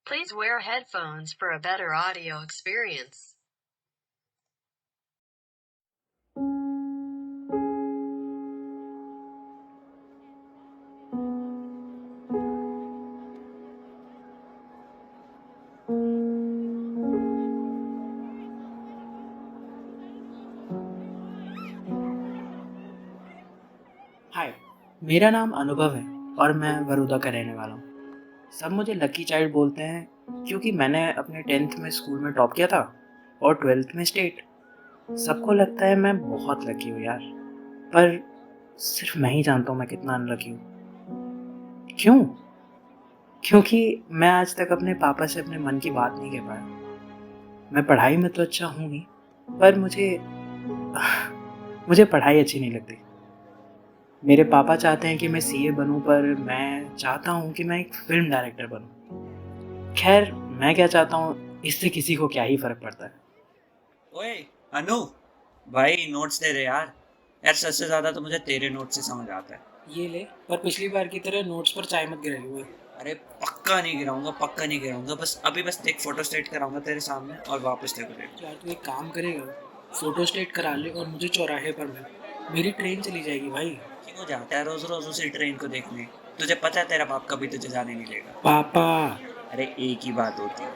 Please wear headphones for a better audio experience. हाय, मेरा नाम अनुभव है और मैं बड़ौदा का रहने वाला हूँ। सब मुझे लकी चाइल्ड बोलते हैं क्योंकि मैंने अपने 10th में स्कूल में टॉप किया था और 12th में स्टेट। सबको लगता है मैं बहुत लकी हूँ यार, पर सिर्फ मैं ही जानता हूँ मैं कितना अनलकी हूँ। क्यों? क्योंकि मैं आज तक अपने पापा से अपने मन की बात नहीं कह पाया। मैं पढ़ाई में तो अच्छा हूँ ही, पर मुझे पढ़ाई अच्छी नहीं लगती। मेरे पापा चाहते हैं कि मैं सीए बनूं, पर मैं चाहता हूं कि मैं एक फिल्म डायरेक्टर बनूं। खैर, मैं क्या चाहता हूं इससे किसी को क्या ही फर्क पड़ता है। ओए अनु भाई नोट्स दे रहे यार। यार सबसे ज्यादा तो मुझे तेरे नोट से समझ आता है। ये ले, पर पिछली बार की तरह नोट्स पर चाय मत गिराई हुए। अरे पक्का नहीं गिराऊंगा, बस देख फोटो स्टेट कराऊंगा तेरे सामने और वापस तेरे को दे यार तू एक काम करेगा, फोटो स्टेट करा ले और मुझे चौराहे पर मिल। मेरी ट्रेन चली जाएगी भाई। क्यों जाता है रोज रोज उसी ट्रेन को देखने? तुझे पता है तेरा बाप कभी तुझे जाने नहीं लेगा। पापा, अरे एक ही बात होती है।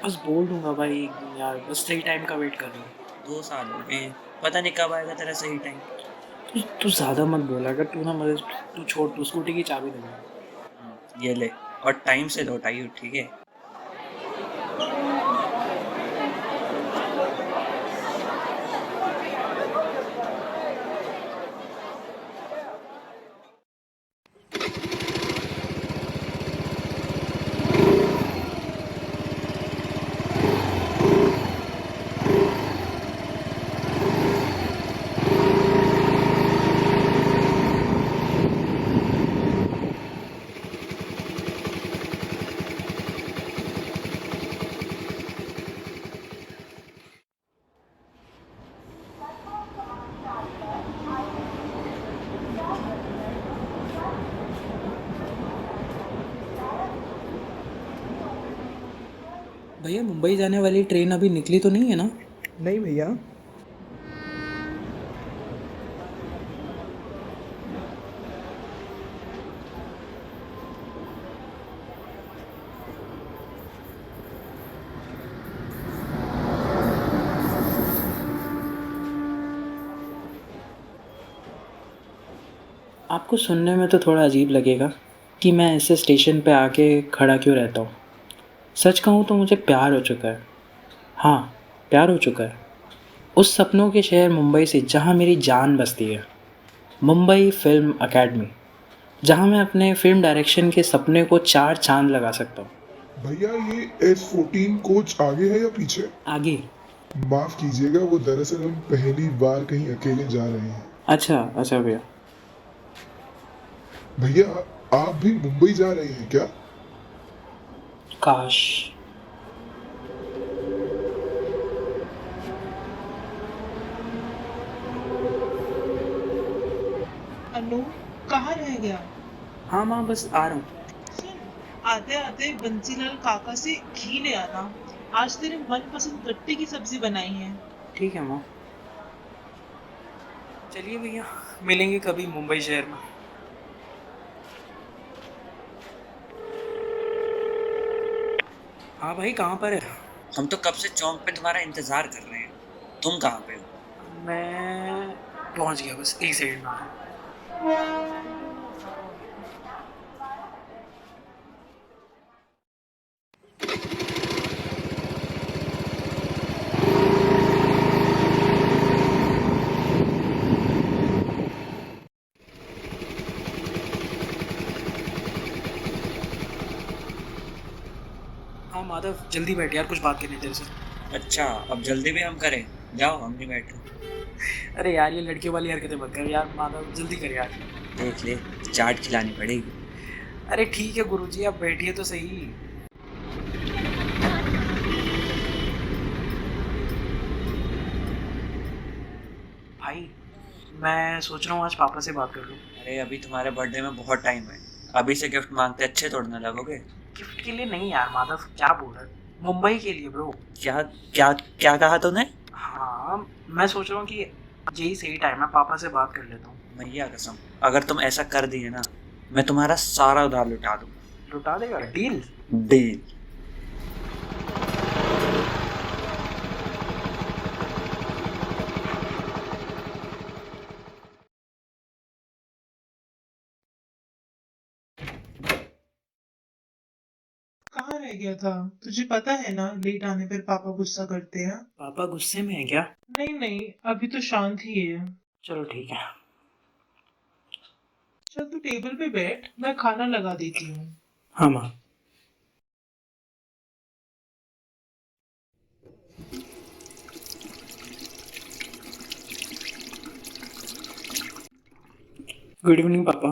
बस बोल दूंगा भाई एक दिन यार, बस सही टाइम का वेट कर रहा हूँ। 2 साल हो गए, पता नहीं कब आएगा तेरा सही टाइम। तू ज्यादा मत बोला कर, तू ना मुझे, तू छोड़, तू स्कूटी की चाबी दे मुझे। ये ले, और टाइम से लौट आई हो, ठीक है? भैया, मुंबई जाने वाली ट्रेन अभी निकली तो नहीं है ना? नहीं भैया। आपको सुनने में तो थोड़ा अजीब लगेगा कि मैं ऐसे स्टेशन पे आके खड़ा क्यों रहता हूँ। सच कहूँ तो मुझे प्यार हो चुका है। हाँ, प्यार हो चुका है उस सपनों के शहर मुंबई से जहाँ मेरी जान बसती है। मुंबई फिल्म अकेडमी, जहाँ मैं अपने फिल्म डायरेक्शन के सपने को 4 चांद लगा सकता हूँ। भैया ये S14 कोच आगे है या पीछे? आगे। माफ कीजिएगा, वो दरअसल हम पहली बार कहीं अकेले जा रहे हैं। अच्छा अच्छा भैया। भैया आप भी मुंबई जा रहे हैं क्या? काश। अनु, कहाँ रह गया? हाँ माँ, बस आ रहा हूँ। सुन, आते आते बंसीलाल काका से घी ले आना। आज तेरे मनपसंद गट्टे की सब्जी बनाई है। ठीक है माँ। चलिए भैया, मिलेंगे कभी मुंबई शहर में। हाँ भाई, कहाँ पर है? हम तो कब से चौक पे तुम्हारा इंतजार कर रहे हैं। तुम कहाँ पे हो? मैं पहुंच गया, बस एक सेकंड में आया। हाँ माधव, जल्दी बैठ यार, कुछ बात करनी है तेरे से। अच्छा, अब जल्दी भी हम करें? जाओ, हम नहीं बैठे। अरे यार, ये लड़कियों वाली हरकतें मत कर यार माधव, जल्दी कर यार। देख ले, चाट खिलानी पड़ेगी। अरे ठीक है गुरुजी, आप बैठिए तो सही। भाई, मैं सोच रहा हूँ आज पापा से बात कर लूँ। अरे अभी तुम्हारे बर्थडे में बहुत टाइम है। अभी से गिफ्ट मांगते अच्छे थोड़ी ना लगोगे। गिफ्ट के लिए नहीं यार माधव, क्या बोल रहा है, मुंबई के लिए ब्रो। क्या क्या क्या कहा तूने? हाँ, मैं सोच रहा हूँ कि यही सही टाइम है, पापा से बात कर लेता हूँ। मैया कसम, अगर तुम ऐसा कर दिए ना, मैं तुम्हारा सारा उधार लुटा दूंगा। लुटा देगा? डील। डील। कहाँ रह गया था? तुझे पता है ना, लेट आने पर पापा गुस्सा करते हैं। पापा गुस्से में है क्या? नहीं नहीं, अभी तो शांत ही है। चलो ठीक है। चल तू टेबल पे बैठ, मैं खाना लगा देती हूँ। हाँ माँ। गुड इवनिंग पापा।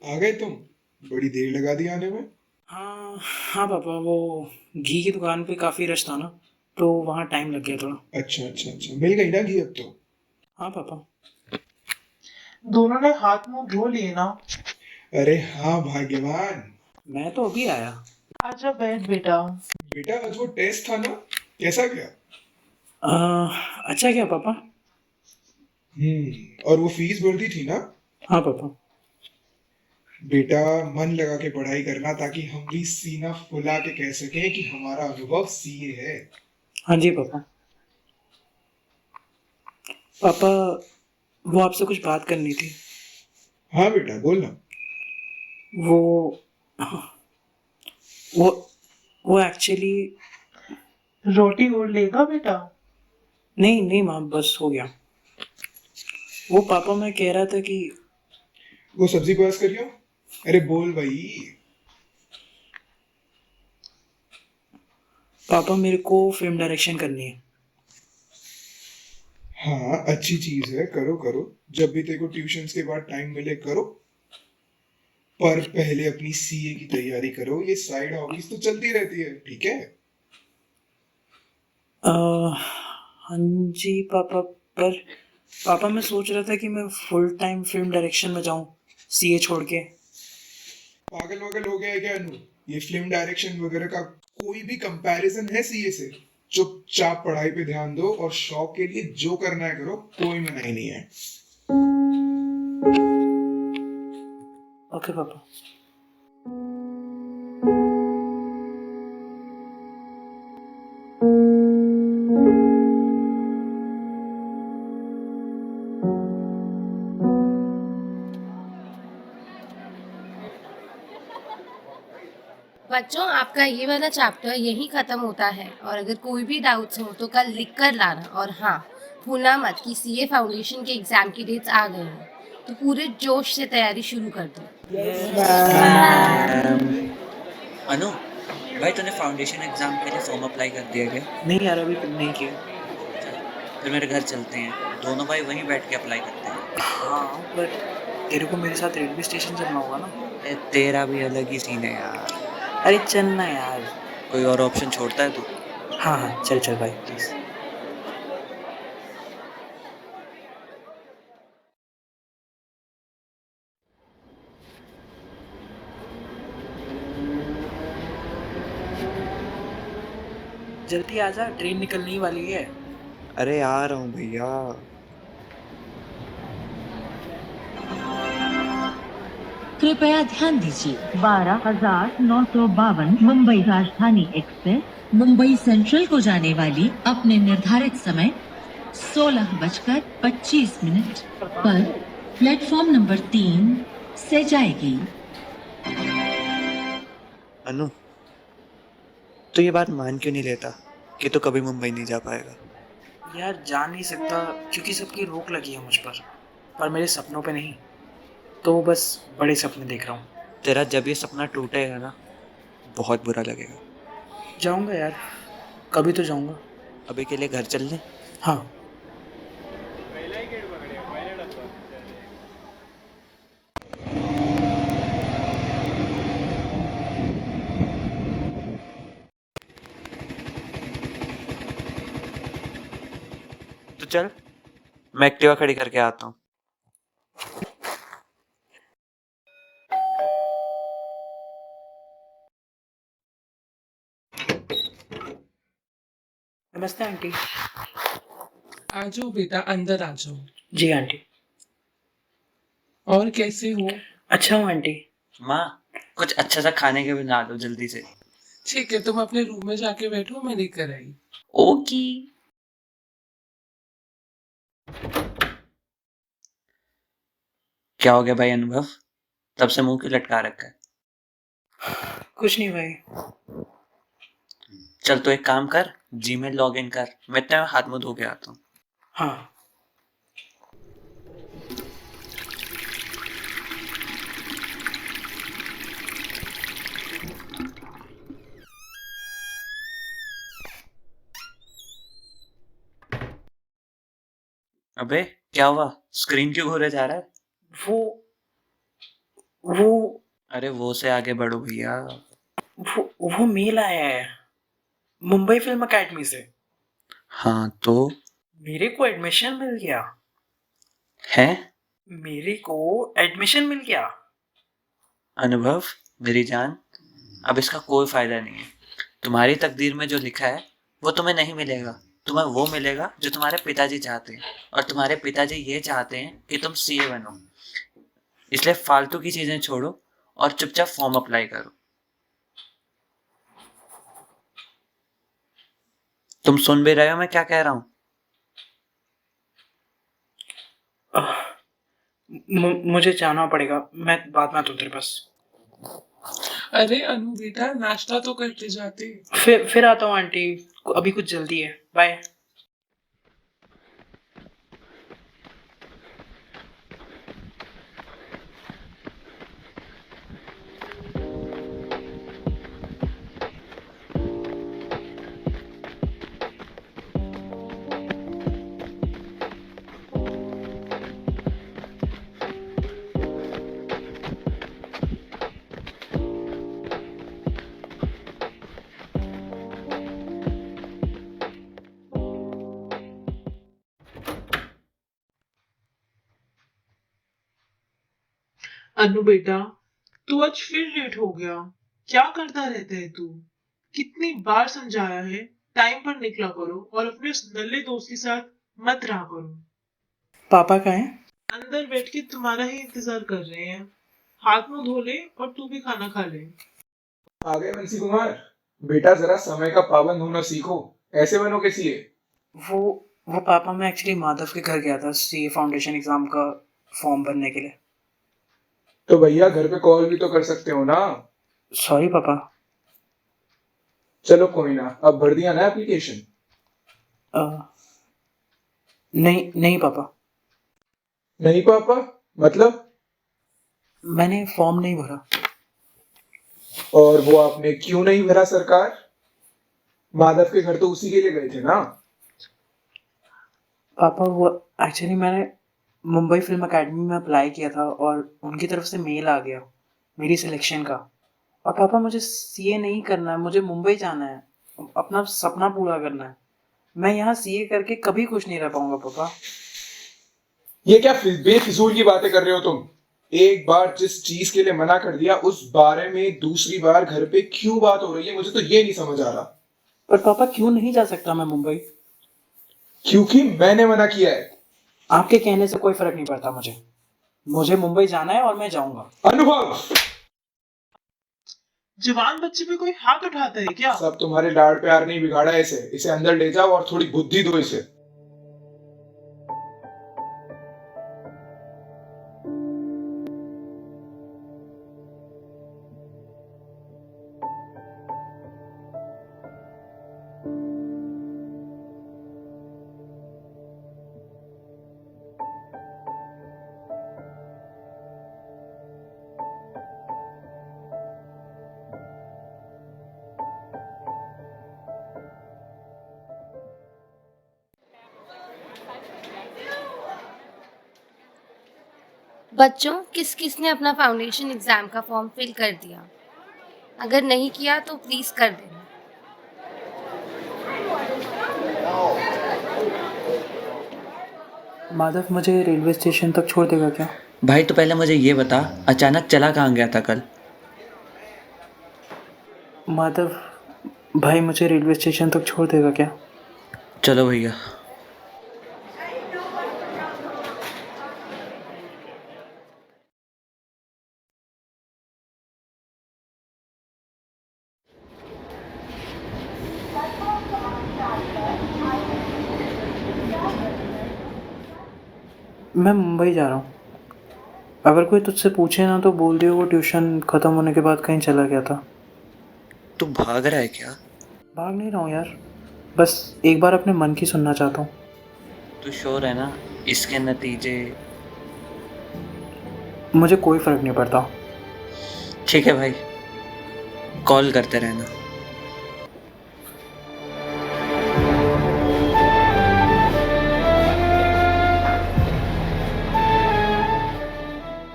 आ गए तुम? बड़ी देर लगा दी आने में। हाँ हाँ पापा, वो घी की दुकान पे काफ़ी रश था ना, तो वहाँ टाइम लग गया थोड़ा। अच्छा अच्छा अच्छा, मिल गई ना घी अब तो? हाँ पापा। दोनों ने हाथ मुंह धो लिए ना? अरे हाँ भाग्यवान। मैं तो अभी आया। आजा बैठ बेटा। बेटा आज वो टेस्ट था ना, कैसा गया? अच्छा क्या पापा? और वो फीस भर दी थी ना? हाँ पापा। बेटा मन लगा के पढ़ाई करना, ताकि हम भी सीना फुला के कह सकें कि हमारा अनुभव सीए है। हाँ जी पापा। पापा, वो आपसे कुछ बात करनी थी। हाँ बेटा बोलना। वो वो वो एक्चुअली। रोटी और लेगा बेटा? नहीं नहीं माँ, बस हो गया। वो पापा, मैं कह रहा था कि वो सब्जी पास करियो। अरे बोल भाई। पापा मेरे को फिल्म डायरेक्शन करनी है। हाँ अच्छी चीज है, करो करो। जब भी तेरे को ट्यूशंस के बाद टाइम मिले करो, पर पहले अपनी सीए की तैयारी करो। ये साइड हॉबीज तो चलती रहती है, ठीक है? हाँ जी पापा, पर पापा मैं सोच रहा था कि मैं फुल टाइम फिल्म डायरेक्शन में जाऊं, सीए छोड़ के। पागल वागल हो गया है क्या अनु? ये फिल्म डायरेक्शन वगैरह का कोई भी कंपैरिजन है सीए से? चुपचाप पढ़ाई पे ध्यान दो और शौक के लिए जो करना है करो, कोई मनाही नहीं है। ओके पापा। बच्चों, आपका ये वाला चैप्टर यहीं ख़त्म होता है और अगर कोई भी डाउट्स हो तो कल लिख कर लाना। और हाँ, भूलना मत कि सीए फाउंडेशन के एग्ज़ाम की डेट्स आ गए हैं, तो पूरे जोश से तैयारी शुरू कर दो। अनु, भाई तूने फाउंडेशन एग्जाम के लिए फॉर्म अप्लाई कर दिया क्या? नहीं यार, अभी नहीं किया। चल, फिर मेरे घर चलते हैं, दोनों भाई वहीं बैठ के अप्लाई करते हैं। हाँ, पर तेरे को मेरे साथ रेलवे स्टेशन चलना होगा ना। तेरा भी अलग ही सीन है यार। अरे चलना यार। कोई और ऑप्शन छोड़ता है तू? हाँ हाँ, चल चल भाई प्लीज। जल्दी आजा, ट्रेन निकलने ही वाली है। अरे आ रहा हूँ भैया। कृपया ध्यान दीजिए, 12,952 मुंबई राजधानी एक्सप्रेस मुंबई सेंट्रल को जाने वाली अपने निर्धारित समय 16:25 पर प्लेटफॉर्म नंबर 3 से जाएगी। अनु, तो ये बात मान क्यों नहीं लेता कि तू कभी मुंबई नहीं जा पाएगा? यार जा नहीं सकता क्योंकि सबकी रोक लगी है मुझ पर मेरे सपनों पे नहीं। तो बस बड़े सपने देख रहा हूँ। तेरा जब ये सपना टूटेगा ना, बहुत बुरा लगेगा। जाऊँगा यार, कभी तो जाऊँगा। अभी के लिए घर चल ले। हाँ। तो चल, मैं एक्टिवा खड़ी करके आता हूँ। नमस्ते आंटी। आ जाओ बेटा, अंदर आ जाओ। जी आंटी। और कैसे हो? अच्छा हूँ आंटी। माँ, कुछ अच्छा सा खाने के बना दो जल्दी से। ठीक है, तुम अपने रूम में जाके बैठो, मैं लेकर आई। ओके। क्या हो गया भाई अनुभव? तब से मुंह क्यों लटका रखा है? कुछ नहीं भाई। चल तो एक काम कर, जीमेल लॉग इन कर, मैं इतना हाथ मुंह धो के आता हूँ। हाँ। अबे क्या हुआ? स्क्रीन क्यों घूरे जा रहा है? वो वो अरे वो से आगे बढ़ो भैया। वो मेल आया है मुंबई फिल्म एकेडमी से। हाँ तो मेरे को एडमिशन मिल गया। है? मेरे को एडमिशन मिल गया। अनुभव मेरी जान, अब इसका कोई फायदा नहीं है। तुम्हारी तकदीर में जो लिखा है वो तुम्हें नहीं मिलेगा। तुम्हें वो मिलेगा जो तुम्हारे पिताजी चाहते हैं, और तुम्हारे पिताजी ये चाहते हैं कि तुम सीए बनो। इसलिए फालतू की चीजें छोड़ो और चुपचाप फॉर्म अप्लाई करो। तुम सुन भी रहे हो मैं क्या कह रहा हूँ? मुझे जाना पड़ेगा, मैं बाद में आता हूँ तेरे पास। अरे अनु बेटा, नाश्ता तो करके जाते। फिर आता हूँ आंटी, अभी कुछ जल्दी है। बाय। अनु बेटा, तू आज फिर लेट हो गया। क्या करता रहता है तू? कितनी बार समझाया है टाइम पर निकला करो और अपने उस नल्ले दोस्त के साथ मत रहा करो। पापा कहाँ हैं? अंदर बैठ के तुम्हारा ही इंतजार कर रहे हैं। हाथ मुंह धो ले और तू भी खाना खा ले। आ गए बंसी कुमार। बेटा जरा समय का पाबंद होना सीखो, ऐसे बनो कैसी है। वो पापा, मैं एक्चुअली माधव के घर गया था सीए फाउंडेशन एग्जाम का फॉर्म भरने के लिए। तो भैया घर पे कॉल भी तो कर सकते हो ना। सॉरी पापा। चलो कोई ना, अब भर दिया ना एप्लीकेशन? नहीं नहीं पापा, नहीं पापा, मतलब? मैंने फॉर्म नहीं भरा। और वो आपने क्यों नहीं भरा सरकार? माधव के घर तो उसी के लिए गए थे ना। पापा वो एक्चुअली मैंने मुंबई फिल्म एकेडमी में अप्लाई किया था और उनकी तरफ से मेल आ गया मेरी सिलेक्शन का। और पापा मुझे सीए नहीं करना है, मुझे मुंबई जाना है, अपना सपना पूरा करना है। मैं यहाँ सीए करके कभी खुश नहीं रह पाऊंगा पापा। ये क्या बेफिजूल की बातें कर रहे हो तुम? एक बार जिस चीज के लिए मना कर दिया उस बारे में दूसरी बार घर पे क्यों बात हो रही है, मुझे तो ये नहीं समझ आ रहा। पर पापा क्यों नहीं जा सकता मैं मुंबई? क्योंकि मैंने मना किया है। आपके कहने से कोई फर्क नहीं पड़ता मुझे मुंबई जाना है और मैं जाऊंगा। अनुभव, जवान बच्चे पे कोई हाथ उठाता है क्या? सब तुम्हारे लाड प्यार नहीं बिगाड़ा है इसे अंदर ले जाओ और थोड़ी बुद्धि दो इसे। बच्चों, किस किस ने अपना फाउंडेशन एग्जाम का फॉर्म फिल कर दिया? अगर नहीं किया तो प्लीज कर देना। माधव मुझे रेलवे स्टेशन तक छोड़ देगा क्या? भाई तो पहले मुझे ये बता, अचानक चला कहाँ गया था कल? माधव भाई मुझे रेलवे स्टेशन तक छोड़ देगा क्या? चलो भैया। मैं मुंबई जा रहा हूँ। अगर कोई तुझसे पूछे ना तो बोल दियो वो ट्यूशन ख़त्म होने के बाद कहीं चला गया था। तू भाग रहा है क्या? भाग नहीं रहा हूँ यार, बस एक बार अपने मन की सुनना चाहता हूँ। तू श्योर है ना इसके नतीजे? मुझे कोई फ़र्क नहीं पड़ता। ठीक है भाई, कॉल करते रहना।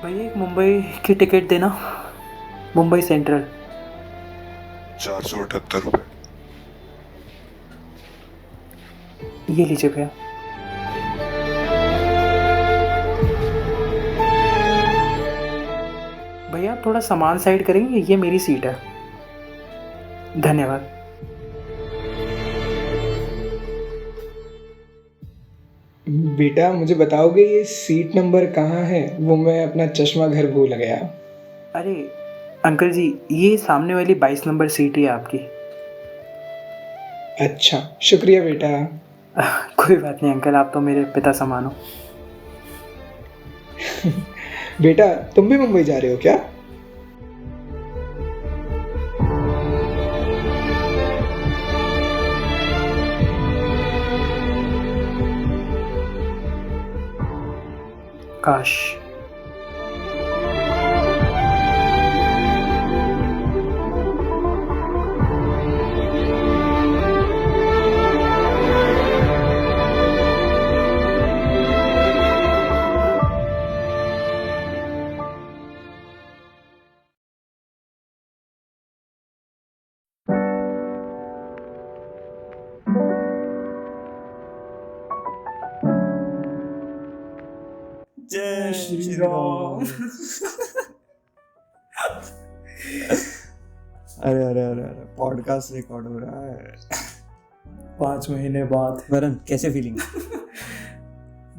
भाई एक मुंबई की टिकट देना, मुंबई सेंट्रल। 478 रुपये। ये लीजिए भैया। भैया थोड़ा सामान साइड करेंगे, ये मेरी सीट है। धन्यवाद। बेटा मुझे बताओगे ये सीट नंबर कहाँ है? वो मैं अपना चश्मा घर भूल गया। अरे अंकल जी, ये सामने वाली 22 नंबर सीट ही है आपकी। अच्छा, शुक्रिया बेटा। कोई बात नहीं अंकल, आप तो मेरे पिता समान हो। बेटा तुम भी मुंबई जा रहे हो क्या? काश। जय श्री राम। अरे अरे अरे अरे, पॉडकास्ट रिकॉर्ड हो रहा है। 5 महीने बाद। वरुण कैसे फीलिंग?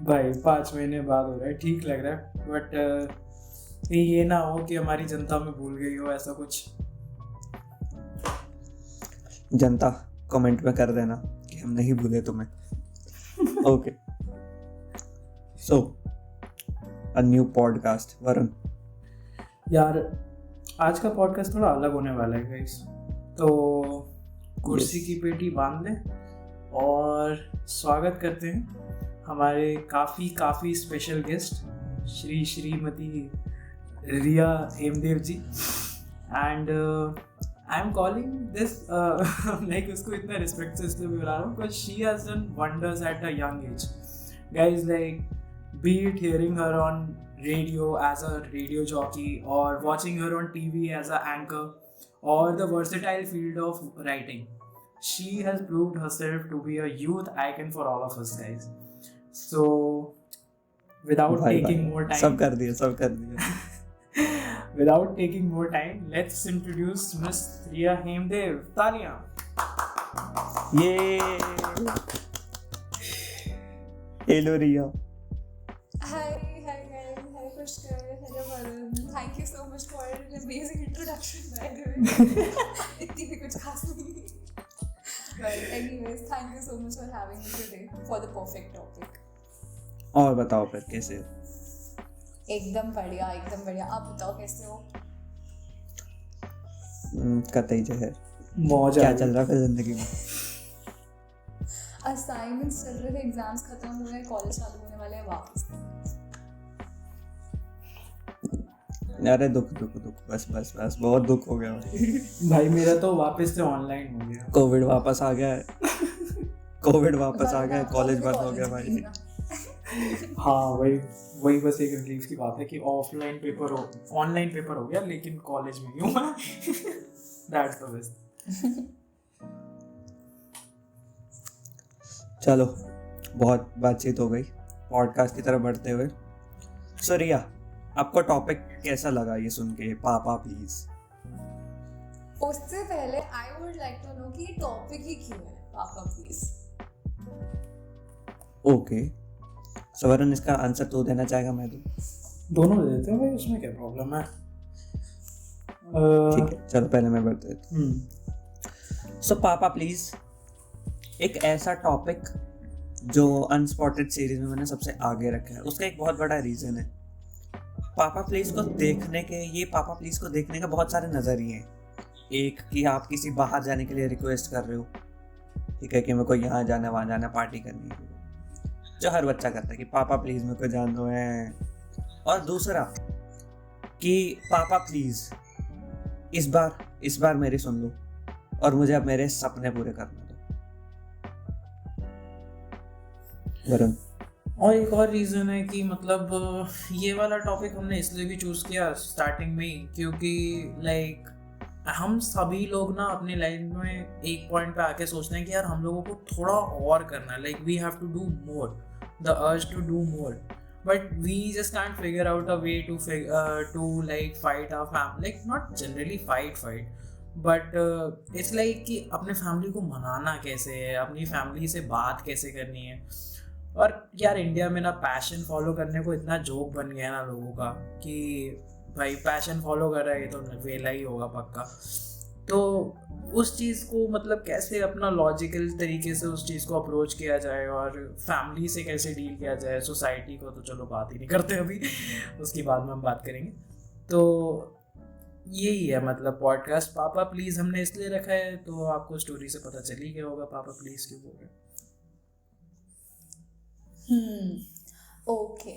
भाई 5 महीने बाद हो रहा है, ठीक लग रहा है, बट ये ना हो कि हमारी जनता में भूल गई हो ऐसा कुछ। जनता कमेंट में कर देना कि हम नहीं भूले तुम्हें। Okay, so a new podcast. Varun, यार आज का पॉडकास्ट थोड़ा अलग होने वाला है गाइस, तो कुर्सी की पेटी बांध लें और स्वागत करते हैं हमारे काफ़ी special guest Shrimati Riya Hemdev ji. And I am calling this like उसको इतना रिस्पेक्ट से इसलिए बुला रहा हूँ because she has done wonders at a young age guys. Like be it hearing her on radio as a radio jockey or watching her on TV as an anchor or the versatile field of writing, she has proved herself to be a youth icon for all of us guys. So without taking more time, सब कर दिया। without taking more time, let's introduce Miss Riya Hemdev. Talia. ये hello Riya. Hi guys, hi Pushkar, hello Varun. Thank you so much for an amazing introduction by the way. इतनी भी कुछ खास नहीं. But anyways, thank you so much for having me today for the perfect topic. और बताओ फिर कैसे? एकदम बढ़िया, एकदम बढ़िया. आप बताओ कैसे हो? कतई जहर। मौज। क्या चल रहा है फिर जिंदगी में? असाइनमेंट्स चल रहे थे, एग्जाम्स खत्म हुए, कॉलेज चालू होने वाले हैं वापस. अरे दुख बस बहुत दुख हो गया भाई मेरा तो वापस से ऑनलाइन हो गया। कोविड वापस आ गया है। कॉलेज बंद हो गया भाई। हाँ वही बस एक रिलीफ की बात है कि ऑनलाइन पेपर हो गया लेकिन कॉलेज में ही हूँ मैं। That's the best. चलो बहुत बातचीत हो गई, पॉडकास्ट की तरफ बढ़ते हुए। सो रिया, आपको टॉपिक कैसा लगा ये सुन के? पापा प्लीज। उससे पहले I would like to know कि ये टॉपिक ही क्यों है पापा प्लीज? ओके, सो वरुण इसका आंसर तो देना चाहेगा, मैं दूं? दोनों दे देते हैं भाई, उसमें क्या प्रॉब्लम है। ठीक है, चलो पहले मैं बता देता हूँ। सो पापा प्लीज एक ऐसा टॉपिक जो अनस्पॉटेड सीरीज में मैंने सबसे आगे रखा है, उसका एक बहुत बड़ा रीजन है। पापा प्लीज को देखने के बहुत सारे नजरिए हैं। एक कि आप किसी बाहर जाने के लिए रिक्वेस्ट कर रहे हो, ठीक है, कि मेरे को यहाँ जाना वहाँ जाना पार्टी करनी है, जो हर बच्चा करता है कि पापा प्लीज मेरे को जाना है। और दूसरा कि पापा प्लीज इस बार मेरी सुन लो और मुझे अब मेरे सपने पूरे करने दो। वरुण? और एक और रीज़न है कि मतलब ये वाला टॉपिक हमने इसलिए भी चूज़ किया स्टार्टिंग में ही, क्योंकि लाइक हम सभी लोग ना अपनी लाइफ में एक पॉइंट पे आके सोचते हैं कि यार हम लोगों को थोड़ा और करना है, like we have to do more, the urge to do more, but we just can't figure out a way to like fight our family, like not generally fight but it's like कि अपने family को मनाना कैसे है, अपनी family से बात कैसे करनी है। और यार इंडिया में ना पैशन फॉलो करने को इतना जोक बन गया ना लोगों का कि भाई पैशन फॉलो कर रहा है तो वेला ही होगा पक्का। तो उस चीज़ को मतलब कैसे अपना लॉजिकल तरीके से उस चीज़ को अप्रोच किया जाए और फैमिली से कैसे डील किया जाए, सोसाइटी को तो चलो बात ही नहीं करते अभी, उसकी बाद में हम बात करेंगे। तो यही है मतलब पॉडकास्ट पापा प्लीज़ हमने इसलिए रखा है, तो आपको स्टोरी से पता चल ही गया होगा पापा प्लीज़ क्यों बोल रहे हैं। ओके,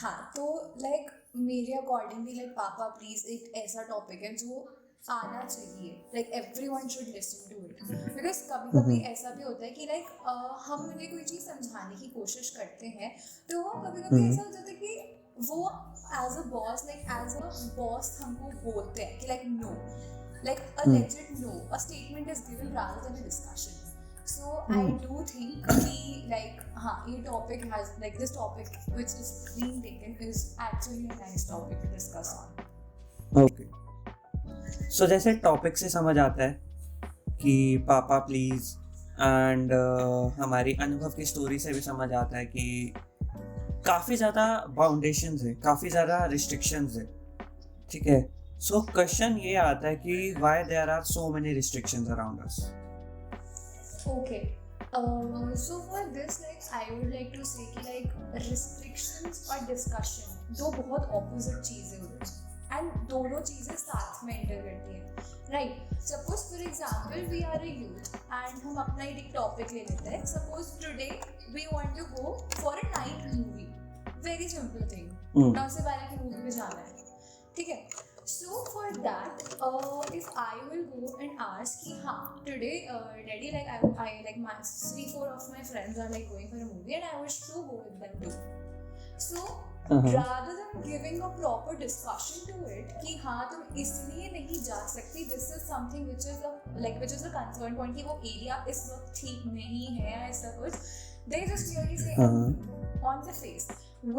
हाँ, तो लाइक मेरे अकॉर्डिंगली लाइक पापा प्लीज एक ऐसा टॉपिक है जो आना चाहिए, like everyone should listen to it, because कभी कभी ऐसा भी होता है कि लाइक हम उन्हें कोई चीज़ समझाने की कोशिश करते हैं तो कभी कभी ऐसा हो जाता है कि वो एज अ बॉस हमको बोलते हैं कि like no, like a legit no, a statement is given rather than a discussion. So I do think like ये topic has like this topic which is being taken is actually a nice topic to discuss on. Okay. So जैसे topic से समझ आता है कि पापा please and हमारी अनुभव की स्टोरी से भी समझ आता है कि काफ़ी ज़्यादा बाउंडेशंस है, काफ़ी ज़्यादा रिस्ट्रिक्शंस है, ठीक है। सो क्वेश्चन ये आता है कि why there are so many restrictions around us. Okay. So for this, like I would like to say कि like restrictions और discussion दो बहुत opposite चीज़ें होती हैं and दोनों चीज़ें साथ में enter करती हैं, right? Suppose for example we are a youth and हम अपना एक topic ले लेते हैं. Suppose today we want to go for a night movie. Very simple thing. 9 से 12 की movie में जाना है, ठीक है? So for that, if I will go and ask कि हाँ today daddy like I like my 3-4 of my friends are like going for a movie and I wish to go with them too. So rather than giving a proper discussion to it कि हाँ तुम इसलिए नहीं जा सकती, this is something which is a concern point कि वो area इस वक्त ठीक नहीं है या ऐसा कुछ, they just clearly say on the face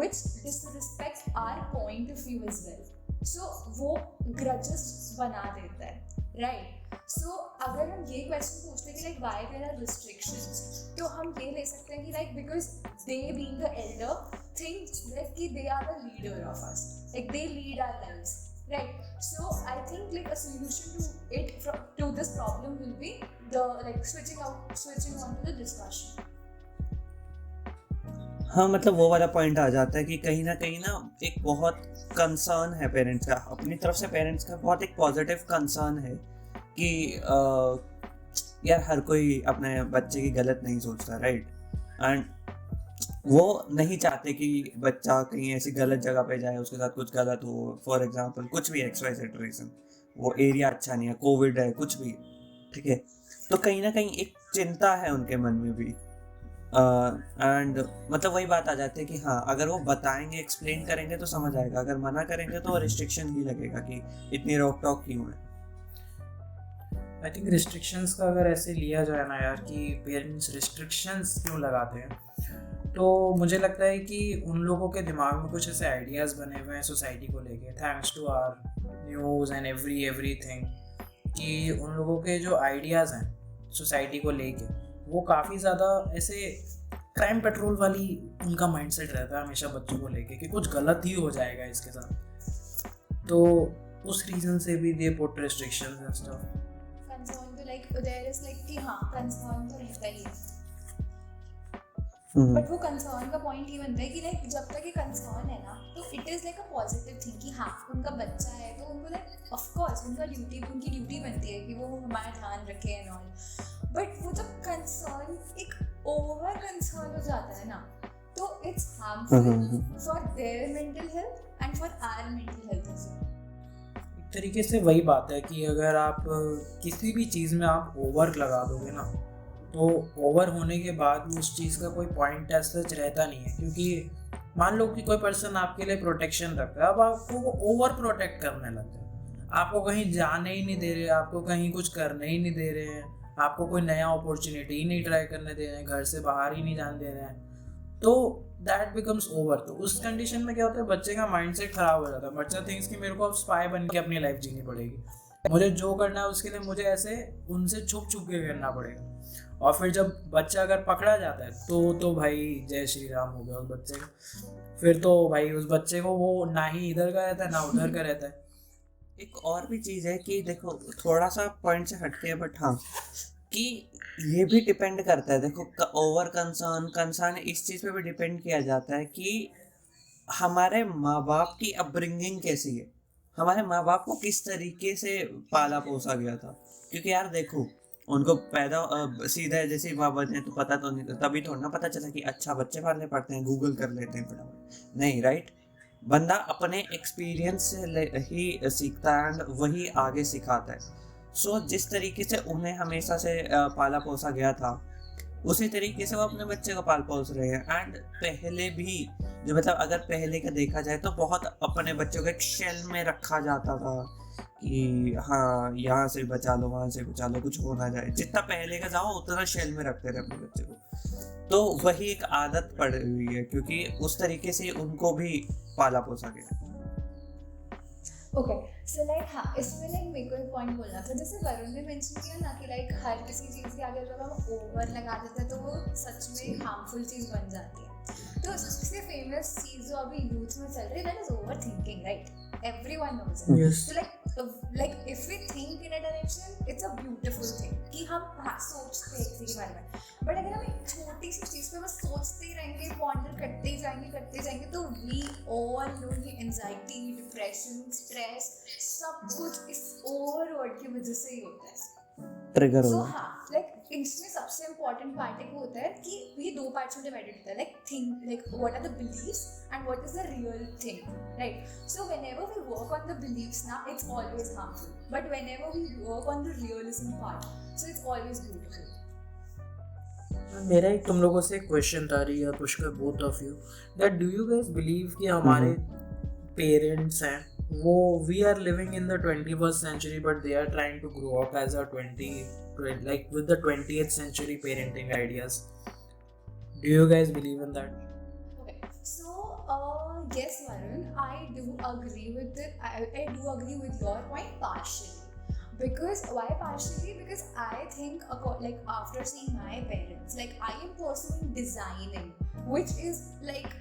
which disrespect our point of view as well. So वो grudges बना देता है, right? So अगर हम ये question पूछते हैं कि like why there are restrictions, तो हम ये ले सकते हैं कि like because they being the elder think that कि they are the leader of us, like they lead our lives, right? So I think like a solution to it to this problem will be the like switching on to the discussion. हाँ, मतलब वो वाला point आ जाता है कि कहीं ना एक बहुत कंसर्न है पेरेंट्स का, अपनी तरफ से पेरेंट्स का बहुत एक पॉजिटिव कंसर्न है कि यार हर कोई अपने बच्चे की गलत नहीं सोचता, राइट? एंड वो नहीं चाहते कि बच्चा कहीं ऐसी गलत जगह पे जाए, उसके साथ कुछ गलत हो, फॉर एग्जांपल कुछ भी XYZ रीजन, वो एरिया अच्छा नहीं है, कोविड है, कुछ भी, ठीक है। तो कहीं ना कहीं एक चिंता है उनके मन में भी, एंड मतलब वही बात आ जाती है कि हाँ अगर वो बताएंगे, एक्सप्लेन करेंगे तो समझ आएगा, अगर मना करेंगे तो रिस्ट्रिक्शन ही लगेगा कि इतनी रोक टोक क्यों है। आई थिंक रिस्ट्रिक्शंस का अगर ऐसे लिया जाए ना यार कि पेरेंट्स रिस्ट्रिक्शंस क्यों लगाते हैं, तो मुझे लगता है कि उन लोगों के दिमाग में कुछ ऐसे आइडियाज़ बने हुए हैं सोसाइटी को लेके, thanks to our news and everything, कि उन लोगों के जो आइडियाज़ हैं सोसाइटी को लेके वो काफ़ी ज़्यादा ऐसे क्राइम पेट्रोल वाली उनका माइंडसेट रहता है हमेशा बच्चों को लेके कि कुछ गलत ही हो जाएगा इसके साथ, तो उस रीज़न से भी they put restrictions and stuff. Concern तो लाइक देयर इज लाइक कि हाँ कंसर्न तो रहता ही है, हम्म, बट वो कंसर्न का पॉइंट ये बनता है कि लाइक जब तक ये कंसर्न है ना तो it is like a positive thing कि हाँ उनका बच्चा है तो उनको लाइक ऑफ कोर्स उनकी ड्यूटी बनती है कि वो हमारा ध्यान रखे एंड ऑल, बट वो जब कंसर्न एक ओवर कंसर्न हो जाता है ना तो it's harmful for their mental health and for our mental health as well. एक तरीके से वही बात है कि अगर आप किसी भी चीज़ में आप ओवर लगा दोगे ना तो ओवर होने के बाद उस चीज़ का कोई पॉइंट एज सच रहता नहीं है, क्योंकि मान लो कि कोई पर्सन आपके लिए प्रोटेक्शन रखता है, अब आपको वो ओवर प्रोटेक्ट करने लगता है, आपको कहीं जाने ही नहीं दे रहे, आपको कहीं कुछ करने ही नहीं दे रहे हैं, आपको कोई नया अपॉर्चुनिटी ही नहीं ट्राई करने दे रहे हैं, घर से बाहर ही नहीं जाने दे रहे हैं, तो दैट बिकम्स ओवर। तो उस कंडीशन में क्या होता है, बच्चे का माइंडसेट खराब हो जाता है। बच्चा थिंक्स कि मेरे को अब स्पाई बन के अपनी लाइफ जीनी पड़ेगी, मुझे जो करना है उसके लिए मुझे ऐसे उनसे छुप छुप के करना पड़ेगा, और फिर जब बच्चा अगर पकड़ा जाता है तो भाई जय श्री राम हो गया उस बच्चे का। फिर तो भाई उस बच्चे को वो ना ही इधर का रहता है ना उधर का रहता है। एक और भी चीज़ है कि देखो थोड़ा सा पॉइंट से हटके है, बट हाँ कि ये भी डिपेंड करता है, देखो ओवर कंसर्न इस चीज़ पे भी डिपेंड किया जाता है कि हमारे माँ बाप की अपब्रिंगिंग कैसी है, हमारे माँ बाप को किस तरीके से पाला पोसा गया था। क्योंकि यार देखो उनको पैदा सीधा जैसे ही माँ बने तो पता तो नहीं, तभी थोड़ा ना पता चला कि अच्छा बच्चे पालने पड़ते हैं, गूगल कर लेते हैं फटाफट, नहीं राइट। बंदा अपने एक्सपीरियंस से ही सीखता है एंड वही आगे सिखाता है। सो जिस तरीके से उन्हें हमेशा से पाला पोसा गया था उसी तरीके से वो अपने बच्चे को पाल पोस रहे हैं। एंड पहले भी जो मतलब अगर पहले का देखा जाए तो बहुत अपने बच्चों को एक शेल में रखा जाता था कि हाँ यहाँ से बचा लो वहाँ से बचा लो कुछ हो ना जाए, जितना पहले का जाओ उतना शेल में रखते रहे अपने बच्चे को। तो वही एक आदत पड़ हुई है क्योंकि उस तरीके से उनको भी पाला पोसा गया। ओके सो लाइक हाँ इसमें लाइक मेरे को एक पॉइंट बोलना था, जैसे वरुण ने मेंशन किया ना कि लाइक हर किसी चीज़ के आगे जब हम ओवर लगा देते हैं तो वो सच में हार्मफुल चीज़ बन जाती है। तो सबसे फेमस चीज़ जो अभी यूथ में चल रही है that is over thinking, right? Everyone knows it. Yes. So like if we think in a direction it's a beautiful thing कि हम हाँ सोचते हैं किसी के बारे में, बट अगर हम एक छोटी सी चीज़ पे बस सोचते ही रहेंगे, पॉन्डर करते ही जाएंगे तो वी ऑल नो ये एंजाइटी, डिप्रेशन, स्ट्रेस सब कुछ इस ओवरवर्ड की वजह से ही होता है। ट्रिगर सो होगा। हाँ लाइक इसमें सबसे इम्पोर्टेंट पार्ट एक होता है कि ये दो पार्ट्स में डिवाइडेड होता है, like think like what are the beliefs and what is the real thing, right? So whenever we work on the beliefs ना it's always harmful, but whenever we work on the realism part so it's always beautiful. मेरा एक तुम लोगों से question था Riya, Pushkar, both of you, that do you guys believe कि हमारे parents हैं वो we are living in the 21st century but they are trying to grow up as a 20 with the 20th century parenting ideas? Do you guys believe in that? Okay, so yes Varun, I do agree with it. I do agree with your point partially. Because why partially? Because I think like after seeing my parents, like I am pursuing designing, which is like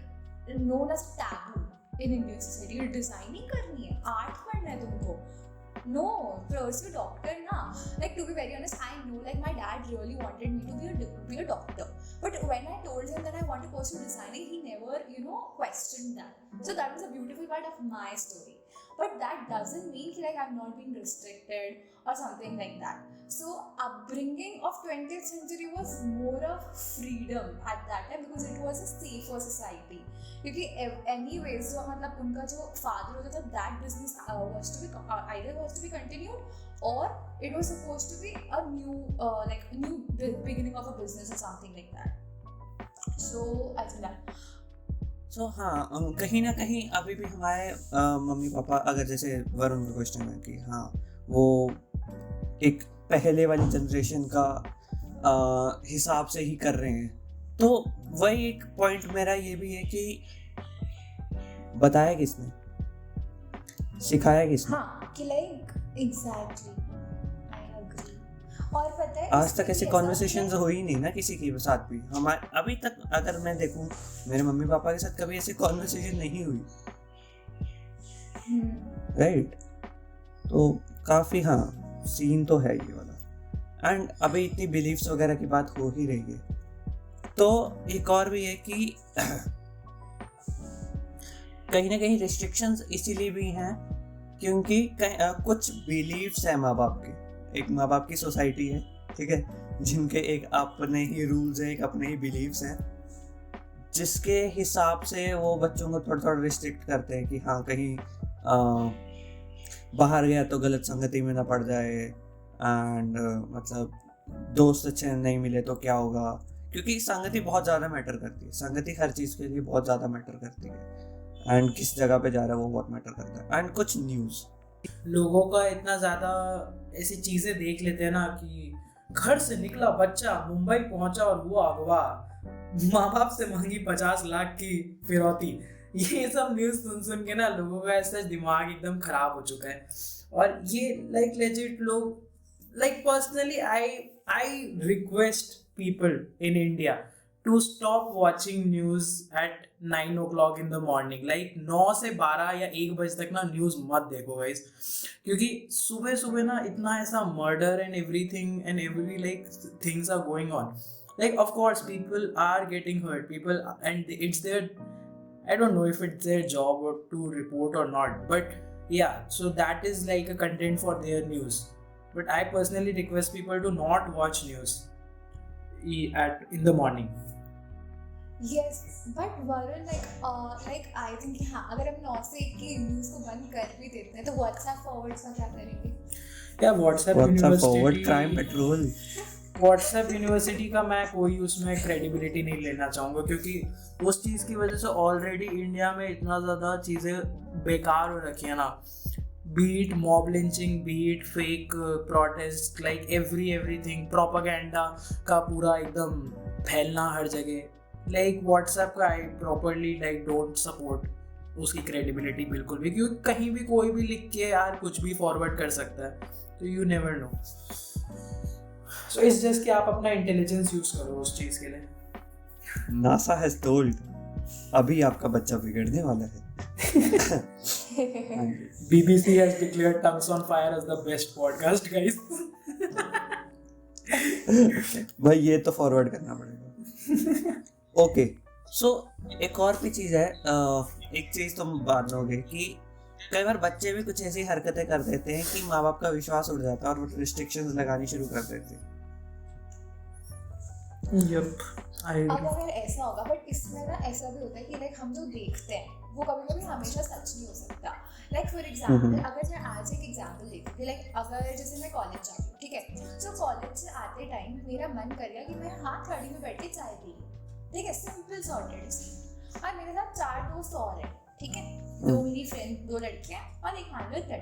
known as taboo in Indian society. you're designing करनी है, art पढ़ना है तुमको, no, pursue doctor ना. Like to be very honest, I know like my dad really wanted me to be a doctor, but when I told him that I want to pursue designing, he never questioned that. So that was a beautiful part of my story, but that doesn't mean like I'm not being restricted or something like that. So upbringing of 20th century was more of freedom at that time because it was a safer society. क्योंकि anyways जो मतलब उनका जो father होता था that business was to be continued or it was supposed to be a new beginning of a business or something like that. So I think that. सो हाँ कहीं ना कहीं अभी भी हमारे मम्मी पापा, अगर जैसे वरुण का क्वेश्चन है कि हाँ वो एक पहले वाली जनरेशन का हिसाब से ही कर रहे हैं, तो वही एक पॉइंट मेरा ये भी है कि बताया किसने, सिखाया किसने? हाँ कि like exactly I agree. और पता है आज इसमें तक ऐसी भी ऐसा कॉन्वर्सेशंस हुई नहीं ना किसी के साथ भी। हमारे अभी तक अगर मैं देखूं, मेरे मम्मी पापा के साथ कभी ऐसी कॉन्वर्सेशन नहीं हुई, राइट? तो काफ़ी हाँ सीन तो है ये वाला। एंड अभी इतनी बिलीफ्स वगैरह की बात हो ही रही है, तो एक और भी है कि कहीं ना कहीं रिस्ट्रिक्शंस इसीलिए भी हैं क्योंकि कुछ बिलीव्स हैं माँ बाप के। एक माँ बाप की सोसाइटी है, ठीक है, जिनके एक अपने ही रूल्स हैं, एक अपने ही बिलीव्स हैं, जिसके हिसाब से वो बच्चों को थोड़ा थोड़ा रिस्ट्रिक्ट करते हैं कि हाँ कहीं बाहर गया तो गलत संगति में ना पड़ जाए, एंड मतलब दोस्त अच्छे नहीं मिले तो क्या होगा, क्योंकि संगति बहुत ज़्यादा मैटर करती है। संगति हर चीज़ के लिए बहुत ज़्यादा मैटर करती है, एंड किस जगह पे जा रहा है वो बहुत मैटर करता है। एंड कुछ न्यूज़ लोगों का इतना ज़्यादा ऐसी चीज़ें देख लेते हैं ना कि घर से निकला बच्चा मुंबई पहुंचा और हुआ अगवा, माँ बाप से मांगी 50 लाख की फिरौती। ये सब न्यूज़ सुन के ना लोगों का ऐसा दिमाग एकदम खराब हो चुका है। और ये लाइक लेजिट लोग like personally I request people in India to stop watching news at 9 o'clock in the morning. Like 9 से 12 या 1 बजे तक ना न्यूज़ मत देखो गाइस, क्योंकि सुबह सुबह ना इतना ऐसा murder and everything and every like things are going on. Like of course people are getting hurt, people, and it's their, I don't know if it's their job or to report or not, but yeah, so that is like a content for their news. But I personally request people to not watch news in the morning. Yes, but Varun, like I think हाँ, अगर हम 9 से 1 की news को बंद कर भी देते हैं तो व्हाट्सएप फॉरवर्ड का क्या करेंगे? क्या WhatsApp forward crime petrol, WhatsApp university का मैं कोई उसमें क्रेडिबिलिटी नहीं लेना चाहूँगा, क्योंकि उस चीज़ की वजह से ऑलरेडी इंडिया में इतना ज़्यादा चीज़ें बेकार हो रखी है ना, be it mob lynching, be it fake protest, like everything, propaganda का पूरा एकदम फैलना हर जगह। लाइक व्हाट्सएप का I properly like don't support उसकी क्रेडिबिलिटी बिल्कुल भी, क्योंकि कहीं भी कोई भी लिख के यार कुछ भी फॉरवर्ड कर सकता है, तो you never know. So it's just कि आप अपना इंटेलिजेंस यूज करो उस चीज़ के लिए। नासा हैज टोल्ड अभी आपका बच्चा बिगड़ने वाला है। BBC has declared Tongues on Fire as the best podcast, guys. भाई ये तो फॉरवर्ड करना पड़ेगा। ओके, सो एक और भी चीज़ है, एक चीज़ तुम मानोगे कि कई बार बच्चे भी कुछ ऐसी हरकतें कर देते हैं कि माँ बाप का विश्वास उड़ जाता है और वो रिस्ट्रिक्शंस लगानी शुरू कर देते हैं। अब अगर ऐसा होगा, बट इसमें ना ऐसा भी होता है कि लाइक हम जो देखते हैं वो कभी कभी हमेशा सच नहीं हो सकता। लाइक फॉर एग्जाम्पल, अगर मैं आज एक एग्जाम्पल देखती थी, लाइक अगर जैसे मैं कॉलेज जाती हूँ, ठीक है, तो कॉलेज से आते टाइम मेरा मन कर गया कि मैं हाथ गाड़ी में बैठ के चाय पी लूँ, ठीक है, सिंपल सॉर्टेड सी। और मेरे साथ 4 दोस्त और हैं, ठीक है, 2 मेरी फ्रेंड, 2 लड़कियाँ और एक मानव लड़का।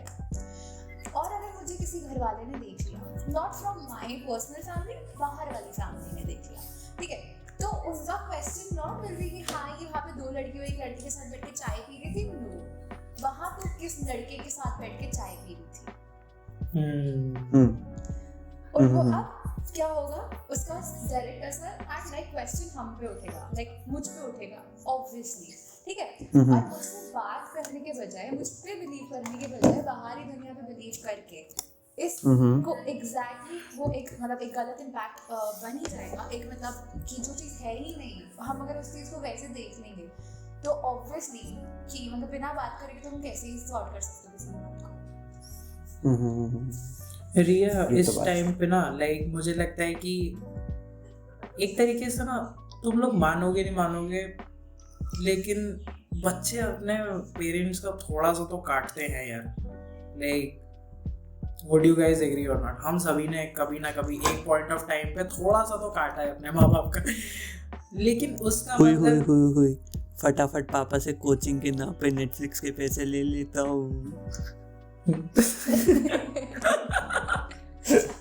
और अगर मुझे किसी घर वाले ने देख लिया, not from my personal family, बाहर वाली फैमिली ने देख लिया, ठीक है, तो उनका क्वेश्चन नॉट मिल रही कि हाँ ये वहाँ पे 2 लड़कियों एक लड़के के साथ बैठ के चाय पी रही थी, नो, वहाँ तो किस लड़के के साथ बैठ के चाय पी रही थी। और वो अब क्या होगा, उसका डायरेक्ट असर एंड लाइक क्वेश्चन हम पे उठेगा, लाइक मुझ पे उठेगा ऑब्वियसली, ठीक है। और मुझसे बात करने के बजाय, मुझ पे बिलीव करने के बजाय बाहरी दुनिया पे बिलीव करके इसको एग्जैक्टली वो एक मतलब एक गलत इम्पैक्ट बन ही जाएगा। एक मतलब कि जो चीज़ है ही नहीं, हम अगर उस चीज़ को वैसे देख लेंगे तो ऑब्वियसली कि मतलब बिना बात करेंगे तो हम कैसे ही सॉर्ट कर सकते हो किसी बात को। रिया, इस टाइम पे ना लाइक मुझे लगता है कि एक तरीके से ना, तुम लोग मानोगे नहीं मानोगे, लेकिन बच्चे अपने पेरेंट्स का थोड़ा सा तो काटते हैं यार। Like would you guys agree और नॉट? हम सभी ने कभी ना कभी एक पॉइंट ऑफ टाइम पे थोड़ा सा तो काटा है अपने माँ बाप का, लेकिन उसका मतलब हुई फटाफट पापा से कोचिंग के नाम पे नेटफ्लिक्स के पैसे ले लेता हूँ।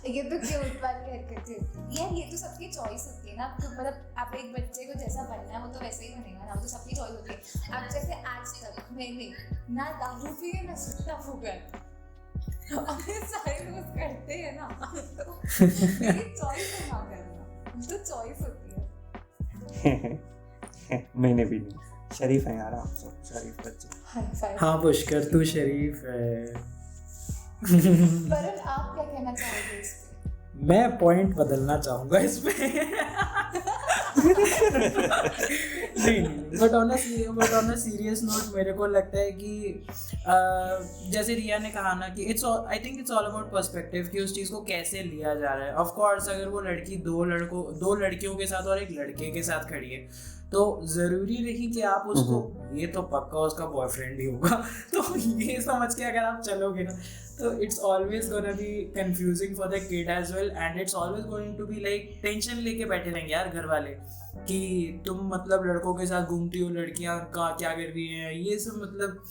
ये तो क्यूट वाली हरकत है यार, ये तो सबकी चॉइस होती है ना, तो मतलब आप एक बच्चे को जैसा बनना है वो तो वैसे ही बनेगा ना, तो सबकी चॉइस होती है। अब जैसे आज तक मैंने ना दारू पी है ना सुट्टा फूका, अबे सारे दोस्त करते हैं ना, तो मेरी चॉइस है ना करना, तो चॉइस होती है। मैंने भी नहीं, शरीफ है यार आप सब, शरीफ बच्चे। High five. हाँ पुष्कर, तू शरीफ है। वरुण, आप क्या कहना चाहोगे इस पे? मैं पॉइंट बदलना चाहूंगा इसमें। नहीं, but on a serious note मेरे को लगता है कि जैसे रिया ने कहा ना कि I think it's all about perspective कि उस चीज़ को कैसे लिया जा रहा है। ऑफ कोर्स अगर वो लड़की दो लड़कियों के साथ और एक लड़के के साथ खड़ी है तो ज़रूरी नहीं कि आप उसको, ये तो पक्का उसका बॉयफ्रेंड ही होगा, तो ये समझ के अगर आप चलोगे ना तो it's always gonna be confusing for the kid as well, and it's always going to be like tension लेके बैठे रहेंगे यार घर वाले कि तुम मतलब लड़कों के साथ घूमती हो, लड़कियां कहाँ क्या कर रही हैं, ये सब मतलब।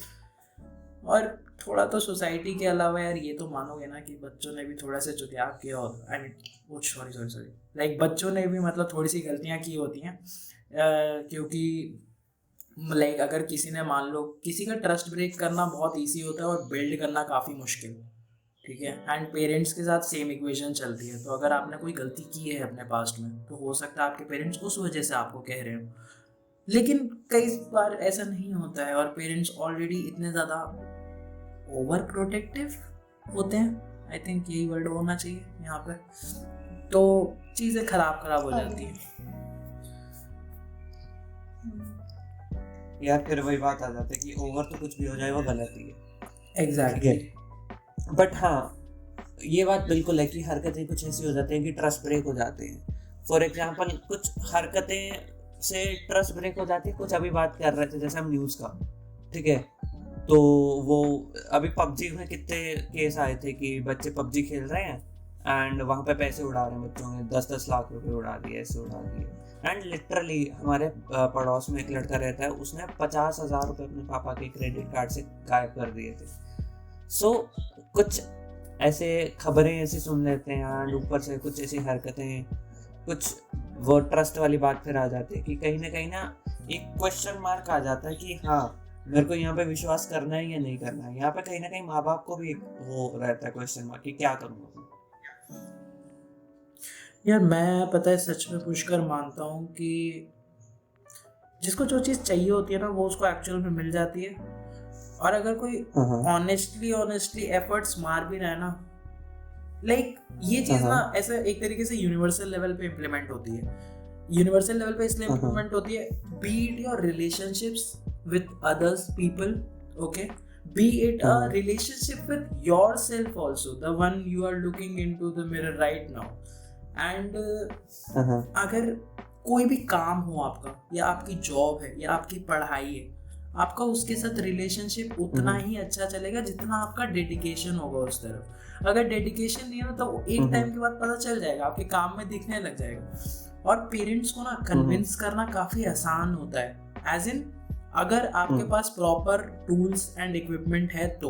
और थोड़ा तो सोसाइटी के अलावा यार ये तो मानोगे ना कि बच्चों ने भी थोड़ा सा चुतियाब किया होता, आई मीन सॉरी लाइक बच्चों ने भी मतलब थोड़ी सी गलतियाँ की होती हैं, क्योंकि लाइक अगर किसी ने मान लो किसी का ट्रस्ट ब्रेक करना बहुत इजी होता है और बिल्ड करना काफ़ी मुश्किल, ठीक है। एंड पेरेंट्स के साथ सेम इक्वेशन चलती है, तो अगर आपने कोई गलती की है अपने पास्ट में तो हो सकता है आपके पेरेंट्स उस वजह से आपको कह रहे हो, लेकिन कई बार ऐसा नहीं होता है और पेरेंट्स ऑलरेडी इतने ज़्यादा ओवर प्रोटेक्टिव होते हैं, आई थिंक यही वर्ड होना चाहिए यहाँ पर, तो चीज़ें खराब हो जाती हैं यार। फिर वही बात आ जाती है कि ओवर तो कुछ भी हो जाए वो गलत ही है। एग्जैक्टली। बट हाँ, ये बात बिल्कुल है कि हरकतें कुछ ऐसी हो जाती हैं कि ट्रस्ट ब्रेक हो जाते हैं। फॉर एग्जांपल कुछ हरकतें से ट्रस्ट ब्रेक हो जाती है। कुछ अभी बात कर रहे थे जैसे हम न्यूज़ का, ठीक है, तो वो अभी पबजी में कितने केस आए थे कि बच्चे पबजी खेल रहे हैं एंड वहाँ पे पैसे उड़ा रहे हैं, बच्चों ने 10-10 लाख रुपए उड़ा दिए, ऐसे उड़ा दिए। एंड लिटरली हमारे पड़ोस में एक लड़का रहता है, उसने 50,000 रुपये अपने पापा के क्रेडिट कार्ड से गायब कर दिए थे। सो कुछ ऐसे खबरें ऐसी सुन लेते हैं एंड ऊपर से कुछ ऐसी हरकतें, कुछ वो ट्रस्ट वाली बात फिर आ जाती है कि कहीं ना एक क्वेश्चन मार्क आ जाता है कि हाँ मेरे को यहाँ पे विश्वास करना है या नहीं करना है। यहाँ पे कहीं ना कहीं माँ बाप को भी वो रहता है क्वेश्चन मार्क कि क्या करूँगा। यार मैं पता है सच में पुष्कर मानता हूँ कि जिसको जो चीज़ चाहिए होती है ना वो उसको एक्चुअल में मिल जाती है, और अगर कोई ऑनेस्टली एफर्ट्स मार भी रहा है ना, लाइक ये चीज़ ना ऐसा एक तरीके से यूनिवर्सल लेवल पे इम्प्लीमेंट होती है। यूनिवर्सल लेवल पे इसलिए इम्प्लीमेंट होती है, B it your relationships with others people, okay, be it a relationship with yourself also, the one you are looking into the mirror right now, and अगर कोई भी काम हो आपका या आपकी जॉब है या आपकी पढ़ाई है, आपका उसके साथ रिलेशनशिप उतना ही अच्छा चलेगा जितना आपका डेडिकेशन होगा उस तरफ। अगर डेडिकेशन नहीं हो तो एक टाइम के बाद पता चल जाएगा, आपके काम में दिखने लग जाएगा। और पेरेंट्स को ना कन्विंस करना काफ़ी आसान होता है, एज इन अगर आपके पास प्रॉपर टूल्स एंड इक्विपमेंट है तो।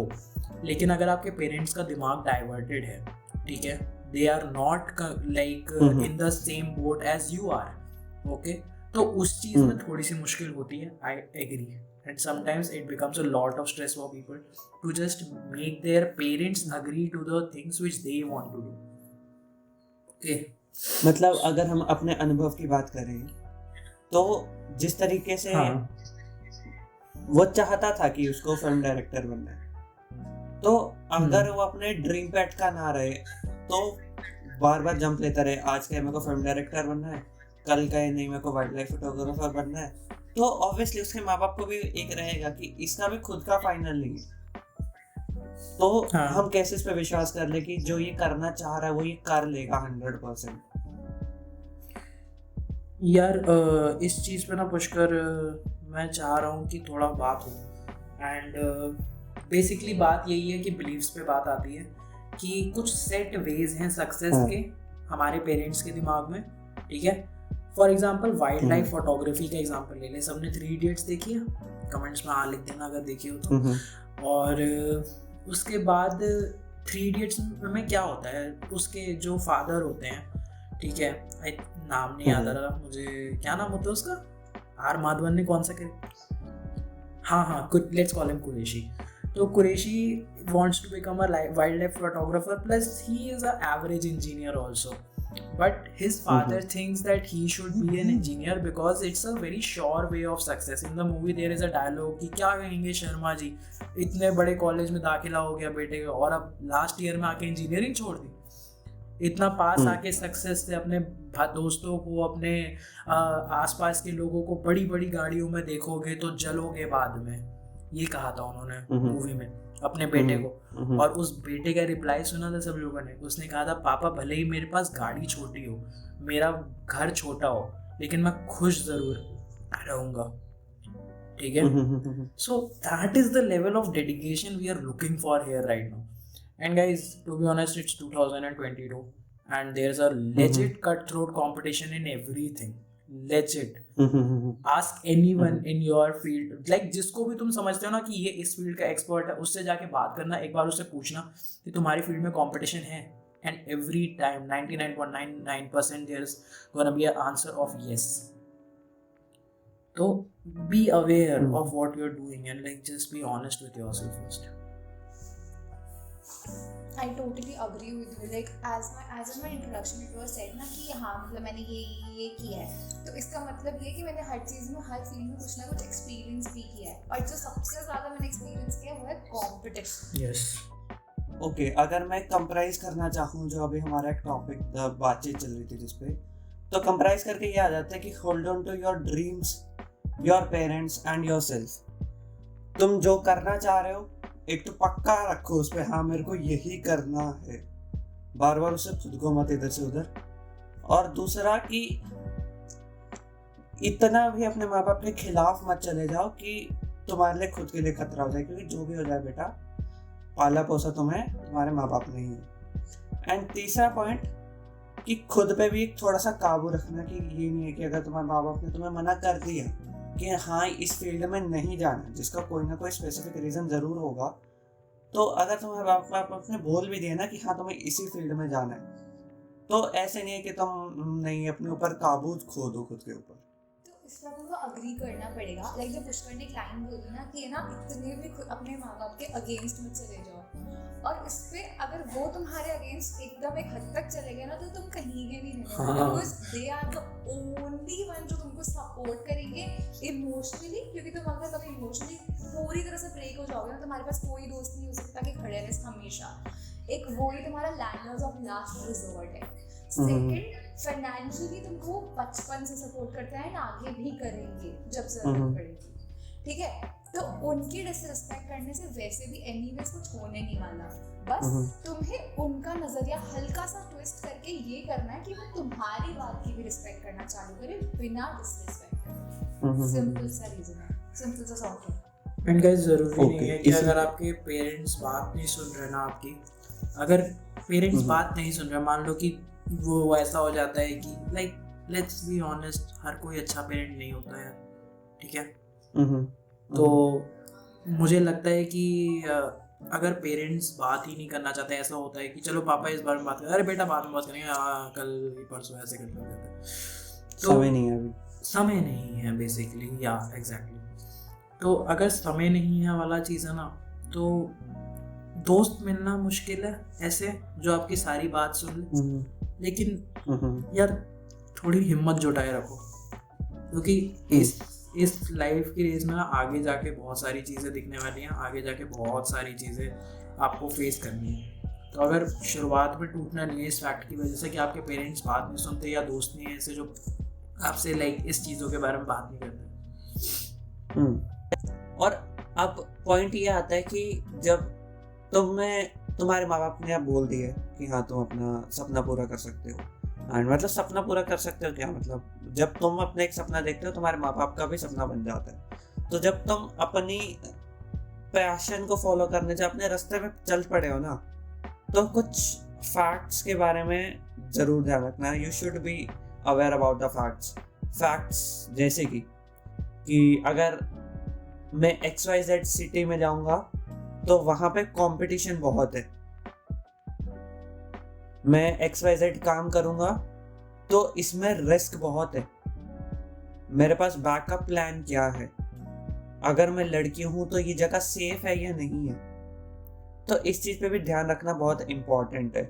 लेकिन अगर आपके पेरेंट्स का दिमाग डाइवर्टेड है, ठीक है, they are not like in the same boat as you are, okay, तो उस चीज़ में थोड़ी सी मुश्किल होती है, I agree, and sometimes it becomes a lot of stress for people to just make their parents agree to the things which they want to do, okay. मतलब अगर हम अपने अनुभव की बात करें तो जिस तरीके से वो चाहता था कि उसको फिल्म डायरेक्टर बनना है, तो अगर वो अपने ड्रीम पे अटका ना रहे तो बार बार जंप लेता रहे, आज क्या मेरे को फिल्म डायरेक्टर बनना है, कल का नहीं मेरे को वाइल्ड लाइफ फोटोग्राफर बनना है, तो ऑब्वियसली उसके माँ बाप को भी एक रहेगा कि इसका भी खुद का फाइनल नहीं है। तो हम कैसे इस पे विश्वास कर ले कि जो ये करना चाह रहा है वो ये कर लेगा 100%। यार इस चीज़ पे ना पुष्कर मैं चाह रहा हूँ कि थोड़ा बात हो, एंड बेसिकली बात यही है कि बिलीव्स पे बात आती है कि कुछ सेट वेज हैं सक्सेस के हमारे पेरेंट्स के दिमाग में, ठीक है। For example wild life photography का एग्जांपल ले लें, सबने 3 इडियट्स देखी है, कमेंट्स में लिख देना अगर देखी हो तो। और उसके बाद 3 इडियट्स में क्या होता है, उसके जो फादर होते हैं, ठीक है, नाम नहीं याद आ रहा मुझे, क्या नाम होता है उसका, आर माधवन ने कौन सा करे, हाँ लेट्स कॉल हिम कुरैशी। तो Qureshi wants to become a wildlife photographer, plus he is an average engineer also, but his father thinks that he should be an engineer because it's a very sure way of success. In the movie there is a dialogue कि क्या कहेंगे शर्मा जी, इतने बड़े college में दाखिला हो गया बेटे का और अब लास्ट ईयर में आके इंजीनियरिंग छोड़ दी, इतना पास आके सक्सेस से अपने दोस्तों को, अपने आसपास के लोगों को बड़ी बड़ी गाड़ियों में देखोगे तो जलोगे बाद में, ये कहा था उन्होंने मूवी में अपने बेटे को। और उस बेटे का रिप्लाई सुना था सब लोगों ने, उसने कहा था पापा भले ही मेरे पास गाड़ी छोटी हो, मेरा घर छोटा हो, लेकिन मैं खुश जरूर रहूंगा, ठीक है। So that is the level of dedication we are looking for here right now. And guys, to be honest, it's 2022 and there's a legit cutthroat competition in everything. Legit. Ask anyone in your field, like जिसको भी तुम समझते हो ना कि ये इस field का एक्सपर्ट है, उससे जाके बात करना, एक बार उससे पूछना कि तुम्हारी फील्ड में कंपटीशन है, and every time 99.99% there's gonna be an answer of yes. So be aware of what you're doing and like just be honest with yourself first. I totally agree with you. Like as in my introduction it was said ना कि हाँ मतलब मैंने ये किया है, तो इसका मतलब ये कि मैंने हर चीज़ में, हर फील्ड में कुछ ना कुछ एक्सपीरियंस भी किया है, और जो सबसे ज़्यादा मैंने एक्सपीरियंस किया है वो है कॉम्पिटिशन। Yes. ओके, अगर मैं कंप्राइज करना चाहूँ जो अभी हमारा एक टॉपिक बातचीत चल रही थी जिसपे, तो कंप्राइज करके ये आ जाता है कि hold on to your dreams, your parents and your self. तुम जो करना चाह रहे हो एक तो पक्का रखो उस पर, हाँ मेरे को यही करना है, बार बार उससे खुद को मत इधर से उधर। और दूसरा कि इतना भी अपने माँ बाप के खिलाफ मत चले जाओ कि तुम्हारे लिए खुद के लिए खतरा हो जाए, क्योंकि जो भी हो जाए बेटा, पाला पोसा तुम्हें तुम्हारे माँ बाप नहीं है। एंड तीसरा पॉइंट कि खुद पे भी थोड़ा सा काबू रखना, कि ये नहीं है कि अगर तुम्हारे माँ बाप ने तुम्हें मना कर दिया कि हाँ इस फील्ड में नहीं जाना, जिसका कोई ना कोई स्पेसिफिक रीज़न ज़रूर होगा, तो अगर तुम्हारे बाप आपने बोल भी दिया ना कि हाँ तुम्हें इसी फील्ड में जाना है, तो ऐसे नहीं है कि तुम नहीं अपने ऊपर काबू खो दो खुद के ऊपर। तो इस बात को अग्री करना पड़ेगा। लाइक जब पुष्कर ने एक लाइन बोली ना कि ना इतने भी अपने माँ बाप के अगेंस्ट मत चले जाओ, और इस पे अगर वो तुम्हारे अगेंस्ट एकदम एक हद तक चले गए ना तो तुम कहीं के भी नहीं, because they are the only one जो तुमको सपोर्ट करेंगे इमोशनली, क्योंकि तुम अगर कभी इमोशनली पूरी तरह से ब्रेक हो जाओगे ना, तुम्हारे पास कोई दोस्त नहीं हो सकता कि खड़े रहे हमेशा, एक वो ही तुम्हारा लैंडर्स ऑफ लास्ट रिजॉर्ट है। सेकंड, फाइनेंशियली तुमको बचपन से सपोर्ट करते हैं, आगे भी करेंगे जब जरूरत पड़ेगी, ठीक है। तो उनकी डिसरिस्पेक्ट करने से वैसे भी एनीवेज कुछ होने नहीं वाला, बस तुम्हें उनका नजरिया हल्का सा ट्विस्ट करके ये करना है कि वो तुम्हारी बात की भी रिस्पेक्ट करना चालू करे बिना डिसरिस्पेक्ट करे। सिंपल सा रीजन है, सिंपल सा सॉल्व है। एंड गाइस जरूरी नहीं है कि अगर आपके पेरेंट्स बात नहीं सुन रहे ना आपकी, अगर पेरेंट्स बात नहीं सुन रहे, मान लो कि वो ऐसा हो जाता है कि लाइक लेट्स बी ऑनेस्ट, हर कोई अच्छा पेरेंट नहीं होता है, ठीक है। तो मुझे लगता है कि अगर पेरेंट्स बात ही नहीं करना चाहते, ऐसा होता है कि चलो पापा इस बारे में बात करें, अरे बेटा बाद में बात करेंगे, कल परसों ऐसे कर लेते हैं, तो समय नहीं है अभी, समय नहीं है बेसिकली, या एग्जैक्टली। तो अगर समय नहीं है वाला चीज़ है ना, तो दोस्त मिलना मुश्किल है ऐसे जो आपकी सारी बात सुन ले, लेकिन यार थोड़ी हिम्मत जुटाए रखो, क्योंकि इस लाइफ की रेस में आगे जाके बहुत सारी चीज़ें दिखने वाली हैं, आगे जाके बहुत सारी चीज़ें आपको फेस करनी है। तो अगर शुरुआत में टूटना नहीं है इस फैक्ट की वजह से कि आपके पेरेंट्स बात नहीं सुनते या दोस्त नहीं है ऐसे जो आपसे लाइक इस चीज़ों के बारे में बात नहीं करते। और अब पॉइंट ये आता है कि जब तुम्हारे माँ बाप ने अब बोल दिया कि हाँ तुम अपना सपना पूरा कर सकते हो, एंड मतलब सपना पूरा कर सकते हो क्या मतलब, जब तुम अपने एक सपना देखते हो तुम्हारे माँ बाप का भी सपना बन जाता है। तो जब तुम अपनी पैशन को फॉलो करने जब अपने रास्ते में चल पड़े हो ना, तो कुछ फैक्ट्स के बारे में ज़रूर ध्यान रखना। You should be aware about the facts जैसे कि अगर मैं XYZ सिटी में जाऊंगा तो वहाँ पे कंपटीशन बहुत है, मैं XYZ काम करूंगा तो इसमें रिस्क बहुत है, मेरे पास बैकअप प्लान क्या है, अगर मैं लड़की हूँ तो ये जगह सेफ है या नहीं है। तो इस चीज पे भी ध्यान रखना बहुत इम्पोर्टेंट है।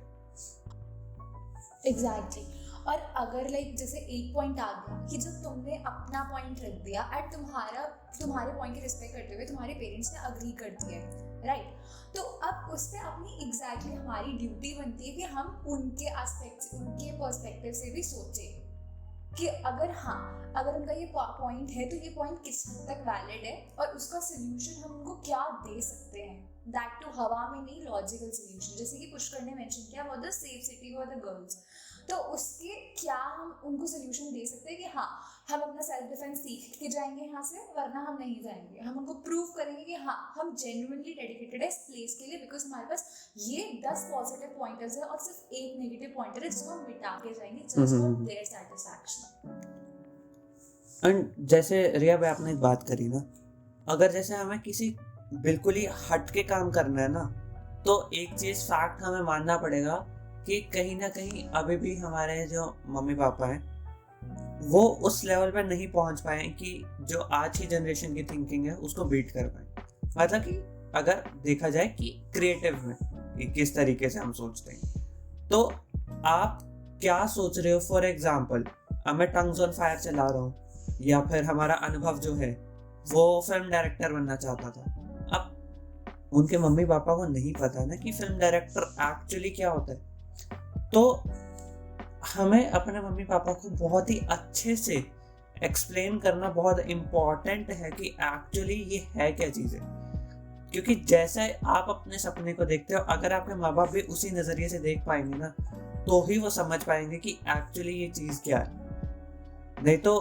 एग्जैक्टली और अगर लाइक जैसे एक पॉइंट आ गया कि जब तुमने अपना पॉइंट रख दिया एंड तुम्हारे पॉइंट की रिस्पेक्ट करते हुए तुम्हारे पेरेंट्स ने अग्री कर दिया राइट, तो अब उस पर अपनी एग्जैक्टली हमारी ड्यूटी बनती है कि हम उनके एस्पेक्ट उनके पर्सपेक्टिव से भी सोचें कि अगर उनका ये पॉइंट है तो ये पॉइंट किस हद तक वैलिड है और उसका सोल्यूशन हम उनको क्या दे सकते हैं, दैट टू हवा में नहीं, लॉजिकल सोल्यूशन। जैसे कि पुष्कर ने मेंशन किया about the safe city for the girls, तो उसके क्या हम उनको सोल्यूशन दे सकते हैं कि हाँ हम अपना सेल्फ डिफेंस सीख के जाएंगे यहाँ से, वरना हम नहीं जाएंगे। हम उनको प्रूव करेंगे कि हाँ हम जेन्युइनली डेडिकेटेड है इस प्लेस के लिए, बिकॉज हमारे पास ये 10 पॉजिटिव पॉइंटर्स है और सिर्फ एक नेगेटिव पॉइंटर है जिसको हम मिटा के जाएंगे just for their satisfaction. And जैसे रिया भाई आपने एक बात करी ना, अगर जैसे हमें किसी बिल्कुल ही हट के काम करना है ना, तो एक चीज फैक्ट हमें मानना पड़ेगा कि कहीं ना कहीं अभी भी हमारे जो मम्मी पापा हैं वो उस लेवल पर नहीं पहुंच पाए कि जो आज की जनरेशन की थिंकिंग है उसको बीट कर पाए। मतलब कि अगर देखा जाए कि क्रिएटिव में कि किस तरीके से हम सोचते हैं, तो आप क्या सोच रहे हो? फॉर एग्जाम्पल अब मैं टंग्स ऑन फायर चला रहा हूँ, या फिर हमारा अनुभव जो है वो फिल्म डायरेक्टर बनना चाहता था। अब उनके मम्मी पापा को नहीं पता ना कि फिल्म डायरेक्टर एक्चुअली क्या होता है, तो हमें अपने मम्मी पापा को बहुत ही अच्छे से एक्सप्लेन करना बहुत इम्पॉर्टेंट है कि एक्चुअली ये है क्या चीज़ है। क्योंकि जैसे आप अपने सपने को देखते हो, अगर आपके माँ बाप भी उसी नज़रिए से देख पाएंगे ना, तो ही वो समझ पाएंगे कि एक्चुअली ये चीज़ क्या है। नहीं तो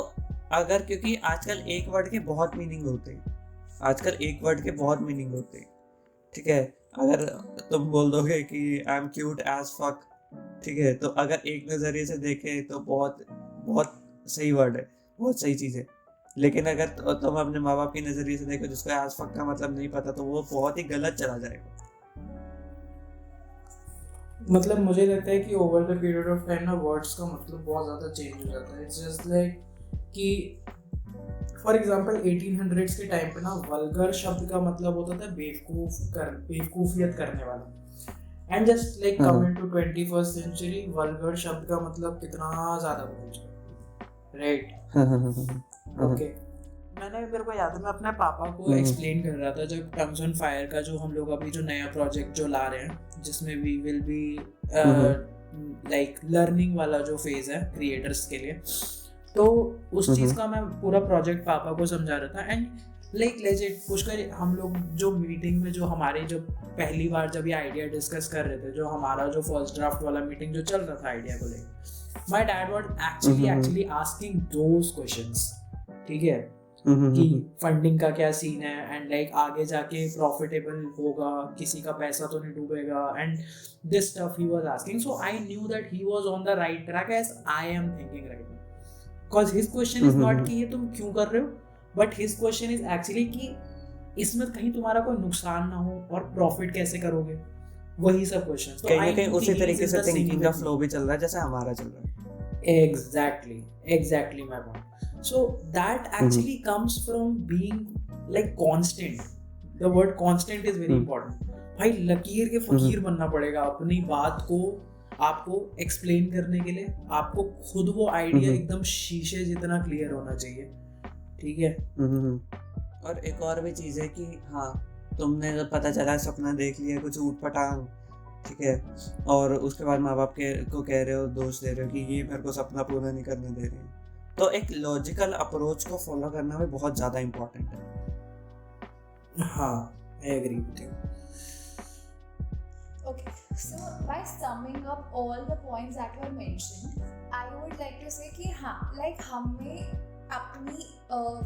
अगर, क्योंकि आजकल एक वर्ड के बहुत मीनिंग होते हैं, ठीक है। अगर तुम बोल दोगे कि I am cute as fuck, ठीक है, तो अगर एक नज़रिए से देखें तो बहुत बहुत सही वर्ड है, बहुत सही चीज़ है। लेकिन अगर तुम अपने माँ बाप के नज़रिए से देखो जिसको एज फक का मतलब नहीं पता, तो वो बहुत ही गलत चला जाएगा। मतलब मुझे लगता है कि over the period of time ना वर्ड्स का मतलब बहुत ज़्यादा चेंज हो जाता है। इट्स जस्ट लाइक कि फॉर एग्जांपल 1800s के टाइम पे ना वल्गर शब्द का मतलब होता था बेवकूफियत करने वाला, and just like coming to 21st century vulgar शब्द का मतलब कितना ज़्यादा बदल चुका है, राइट? ओके, मेरे को याद है मैं अपने पापा को एक्सप्लेन कर रहा था जब टंग्स ऑन फायर का जो हम लोग अभी जो नया प्रोजेक्ट जो ला रहे हैं, जिसमें we will be like learning वाला जो फेज है क्रिएटर्स के लिए, तो उस चीज़ का मैं पूरा प्रोजेक्ट पापा को समझा रहा था। एंड लाइक लेजिट पुष्कर, हम लोग जो मीटिंग में जो हमारे जो पहली बार जब ये आइडिया डिस्कस कर रहे थे, जो हमारा जो फर्स्ट ड्राफ्ट वाला मीटिंग जो चल रहा था आइडिया को लेकर, my dad was actually asking those questions, ठीक है, कि फंडिंग का क्या सीन है, एंड लाइक आगे जाके प्रॉफिटेबल होगा, किसी का पैसा तो नहीं डूबेगा, and this stuff he was asking. So I knew that he was on the right track as I am thinking right now, because his question is not कि ये तुम क्यों कर रहे हो, but his question is actually कि इसमें कहीं तुम्हारा कोई नुकसान ना हो और प्रॉफिट कैसे करोगे, वही सब क्वेश्चन। कहीं ना कहीं उसी तरीके से थिंकिंग का फ्लो भी चल रहा है जैसे हमारा चल रहा है। Exactly my point. So that actually comes from being like constant. The word constant is very important. भाई लकीर के फकीर बनना पड़ेगा अपनी बात को आपको एक्सप्लेन करने के लिए। आपको खुद वो आइडिया एकदम शीशे जितना क्लियर होना चाहिए, ठीक है। और एक और भी चीज़ है कि हाँ, तुमने जब पता चला सपना देख लिया कुछ ऊटपटांग, ठीक है, और उसके बाद माँ बाप को कह रहे हो, दोष दे रहे हो कि ये मेरे को सपना पूरा नहीं करने दे रहे हैं, तो एक लॉजिकल अप्रोच को फॉलो करना भी बहुत ज़्यादा इम्पोर्टेंट है। हाँ, I agree with you. Okay, so by summing up all the points that were mentioned, I would like to say कि हाँ, like हमें अपनी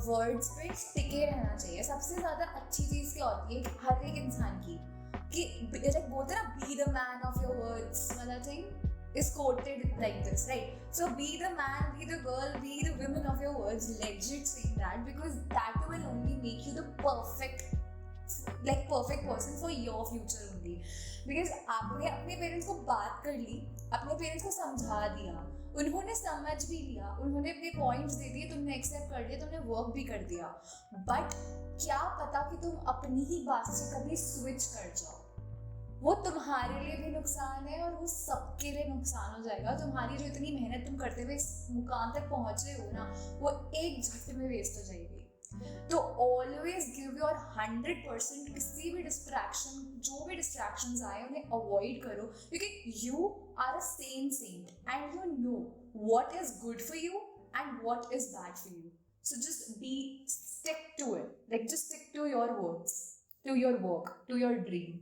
वर्ड्स पे टिके रहना चाहिए। सबसे ज़्यादा अच्छी चीज़ क्या होती है हर एक इंसान की, कि like बोलते हैं ना, be the man of your words, वाला thing is quoted like this, right? So be the man, be the girl, be the woman of your words, legit saying that, because that will only make you the perfect person for your future only. Because आपने अपने parents को बात कर ली, अपने parents को समझा दिया, उन्होंने समझ भी लिया, उन्होंने अपने पॉइंट्स दे दिए, तुमने एक्सेप्ट कर लिया, तुमने वर्क भी कर दिया, बट क्या पता कि तुम अपनी ही बात से कभी स्विच कर जाओ, वो तुम्हारे लिए भी नुकसान है और वो सबके लिए नुकसान हो जाएगा। तुम्हारी जो इतनी मेहनत तुम करते हुए इस मुकाम तक पहुंच रहे हो ना, वो एक झटके में वेस्ट हो जाएगी। तो ऑलवेज गिव योर 100%। किसी भी डिस्ट्रैक्शन, जो भी डिस्ट्रैक्शंस आए उन्हें अवॉइड करो, क्योंकि you are a same saint and you know what is good for you and what is bad for you. So just be stick to it, like just stick to your works, to your work, to your dream.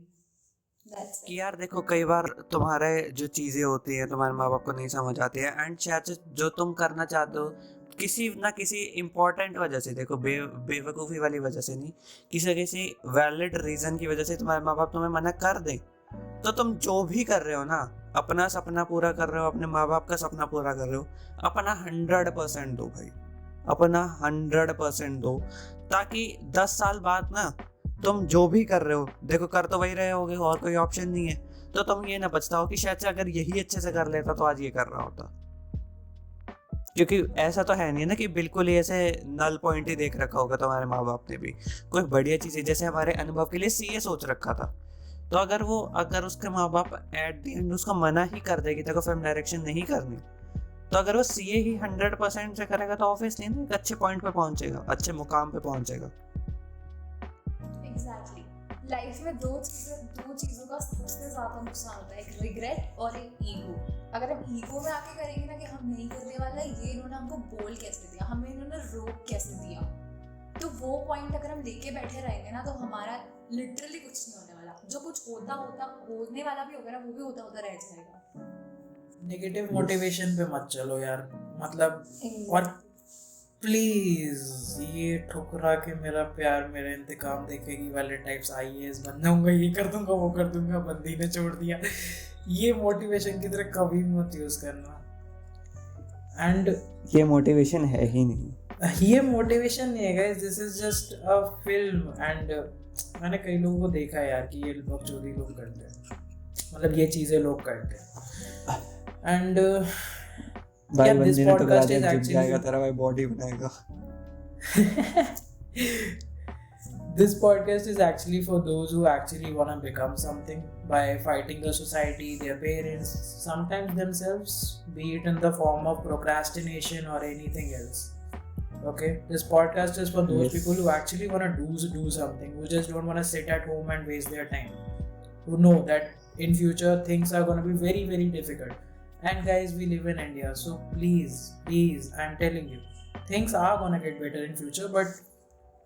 कि यार देखो, कई बार तुम्हारे जो चीज़ें होती हैं तुम्हारे माँ बाप को नहीं समझ आती है, एंड शायद से जो तुम करना चाहते हो किसी ना किसी इम्पोर्टेंट वजह से, देखो बेवकूफ़ी वाली वजह से नहीं, किसी वैलिड रीज़न की वजह से तुम्हारे माँ बाप तुम्हें मना कर दें, तो तुम जो भी कर रहे हो ना, अपना सपना पूरा कर रहे हो, अपने माँ बाप का सपना पूरा कर रहे हो, अपना 100% दो भाई, अपना 100% दो, ताकि 10 साल बाद ना तुम जो भी कर रहे हो, देखो कर तो वही रहे होगे, और कोई ऑप्शन नहीं है, तो तुम ये ना पछताओ कि शायद से अगर यही अच्छे से कर लेता तो आज ये कर रहा होता। क्योंकि ऐसा तो है नहीं ना कि बिल्कुल ही ऐसे नल पॉइंट ही देख रखा होगा तुम्हारे माँ बाप ने भी, कोई बढ़िया चीज़ है। जैसे हमारे अनुभव के लिए सीए सोच रखा था, तो अगर उसके माँ बाप एट द एंड उसको मना ही कर देगी, देखो फिल्म डायरेक्शन नहीं करनी, तो अगर वो सीए ही 100% से करेगा तो ऑब्वियसली ना एक अच्छे पॉइंट पे पहुंचेगा, अच्छे मुकाम पे पहुंचेगा। एग्जैक्टली। लाइफ में दो चीज़ों का सबसे ज़्यादा नुकसान होता है, एक रिग्रेट और एक ईगो। अगर हम ईगो में आके करेंगे ना कि हम नहीं करने वाला, ये इन्होंने हमको बोल कैसे दिया, हमें इन्होंने रोक कैसे दिया, तो वो पॉइंट अगर हम लेके बैठे रहेंगे ना, तो हमारा लिटरली कुछ नहीं होने वाला। जो कुछ होने वाला भी होगा ना, वो भी होता रह जाएगा। नेगेटिव मोटिवेशन पे मत चलो यार, मतलब और प्लीज ये ठुकरा के मेरा प्यार मेरा इंतकाम देखेगी वाले टाइप्स IAS बन जाऊंगा, ये कर दूंगा वो कर दूंगा, बंदी ने छोड़ दिया, ये मोटिवेशन की तरह कभी मत यूज करना। एंड ये मोटिवेशन है ही नहीं, ये मोटिवेशन नहीं है guys, this is just a film. And मैंने कई लोगों को देखा है यार कि ये बकचोदी लोग करते हैं, मतलब ये चीजें लोग करते हैं। एंड भाई बंदी ने तो ग्रेजुएट जाएगा, तेरा भाई बॉडी बनाएगा। This podcast is actually for those who actually want to become something by fighting the society, their parents, sometimes themselves, be it in the form of procrastination or anything else. Okay, this podcast is for those people who actually want to do something, who just don't want to sit at home and waste their time, who know that in future things are going to be very, very difficult. And guys, we live in India, so please, I'm telling you, things are going to get better in future, but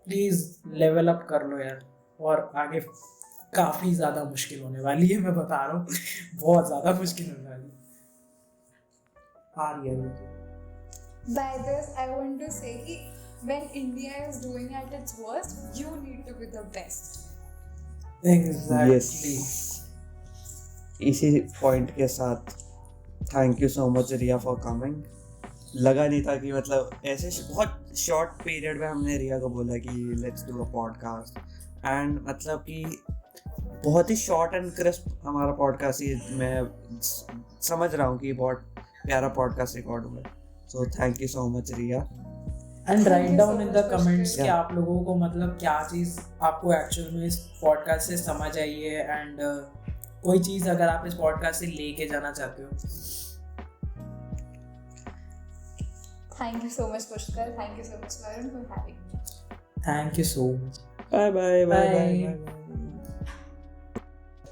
please level up कर लो यार, और आगे काफ़ी ज़्यादा मुश्किल होने वाली है, मैं बता रहा हूँ, बहुत ज़्यादा मुश्किल होने वाली है। By this, I want to say कि when India is doing at its worst, you need to be the best. Exactly. इसी पॉइंट के साथ thank you so much Riya for coming. लगा नहीं था कि मतलब ऐसे बहुत शॉर्ट पीरियड में हमने रिया को बोला कि let's do a podcast, and मतलब कि बहुत ही शॉर्ट एंड क्रिस्प हमारा पॉडकास्ट ही, मैं समझ रहा हूँ कि बहुत प्यारा पॉडकास्ट रिकॉर्ड हुआ है। So thank you so much Riya. And write down in the comments कि आप लोगों को मतलब क्या चीज़ आपको एक्चुअल में इस पॉडकास्ट से समझ आई है, एंड कोई चीज़ अगर आप इस पॉडकास्ट से लेके जाना चाहते हो। Thank you so much, Pushkar. Thank you so much, Varun, for having me. Thank you so much. Bye.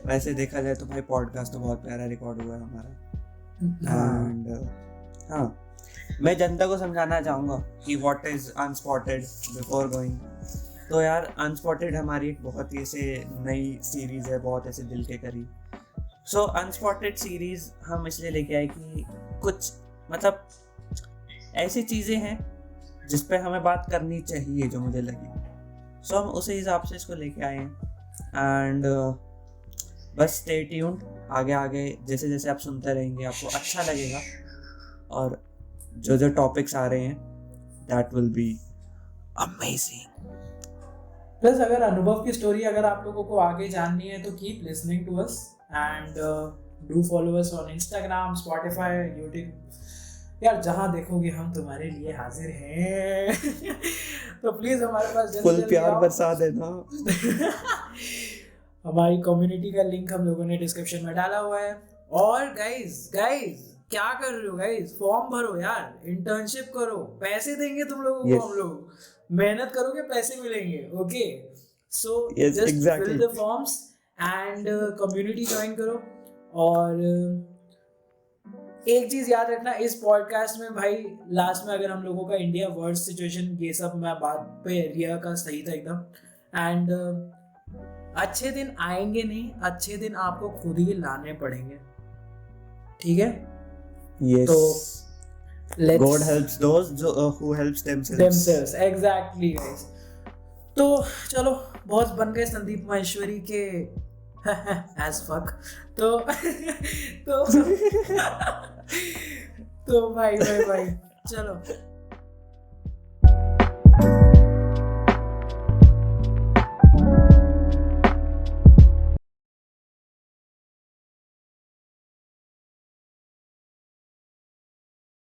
वैसे देखा जाए तो भाई पॉडकास्ट तो बहुत प्यारा रिकॉर्ड हुआ है हमारा। एंड हाँ, मैं जनता को समझाना चाहूँगा कि व्हाट इज अनस्पॉटेड बिफोर गोइंग। तो यार अनस्पॉटेड हमारी एक बहुत ही ऐसे नई सीरीज़ है, बहुत ऐसे दिल के करीब। सो अनस्पॉटेड सीरीज़ हम इसलिए लेके आए कि कुछ मतलब ऐसी चीज़ें हैं जिस पे हमें बात करनी चाहिए, जो मुझे लगी। सो हम उसी हिसाब से इसको लेके आए हैं। एंड बस स्टे ट्यून्ड, आगे जैसे जैसे आप सुनते रहेंगे आपको अच्छा लगेगा, और जो टॉपिक्स आ रहे हैं that will be amazing. Plus अगर अनुभव की स्टोरी अगर आप लोगों को आगे जाननी है तो keep listening to us, and do follow us on Instagram, Spotify, YouTube, यार जहाँ देखोगे हम तुम्हारे लिए हाजिर हैं। तो प्लीज हमारे पास जल्दी फुल जल्दी प्यार आओ। बरसा देना। हमारी कम्युनिटी का लिंक हम लोगों ने डिस्क्रिप्शन में डाला हुआ है। और गाइज क्या कर रहे हो गाइज, फॉर्म भरो यार, इंटर्नशिप करो, पैसे देंगे तुम लोगों को Yes. हम लोग, मेहनत करोगे पैसे मिलेंगे। Okay so Yes, just exactly. Fill the forms and community join करो। और एक चीज याद रखना, इस पॉडकास्ट में भाई लास्ट में अगर हम लोगों का इंडिया वर्ल्ड सिचुएशन ये सब मैं बात पे रिया का सही था एकदम। एंड अच्छे दिन आएंगे नहीं, अच्छे दिन आपको खुद ही लाने पड़ेंगे, ठीक है? Yes. तो let's God helps those who helps themselves. Exactly guys। तो चलो बॉस बन गए संदीप माहेश्वरी के as fuck। तो तो भाई चलो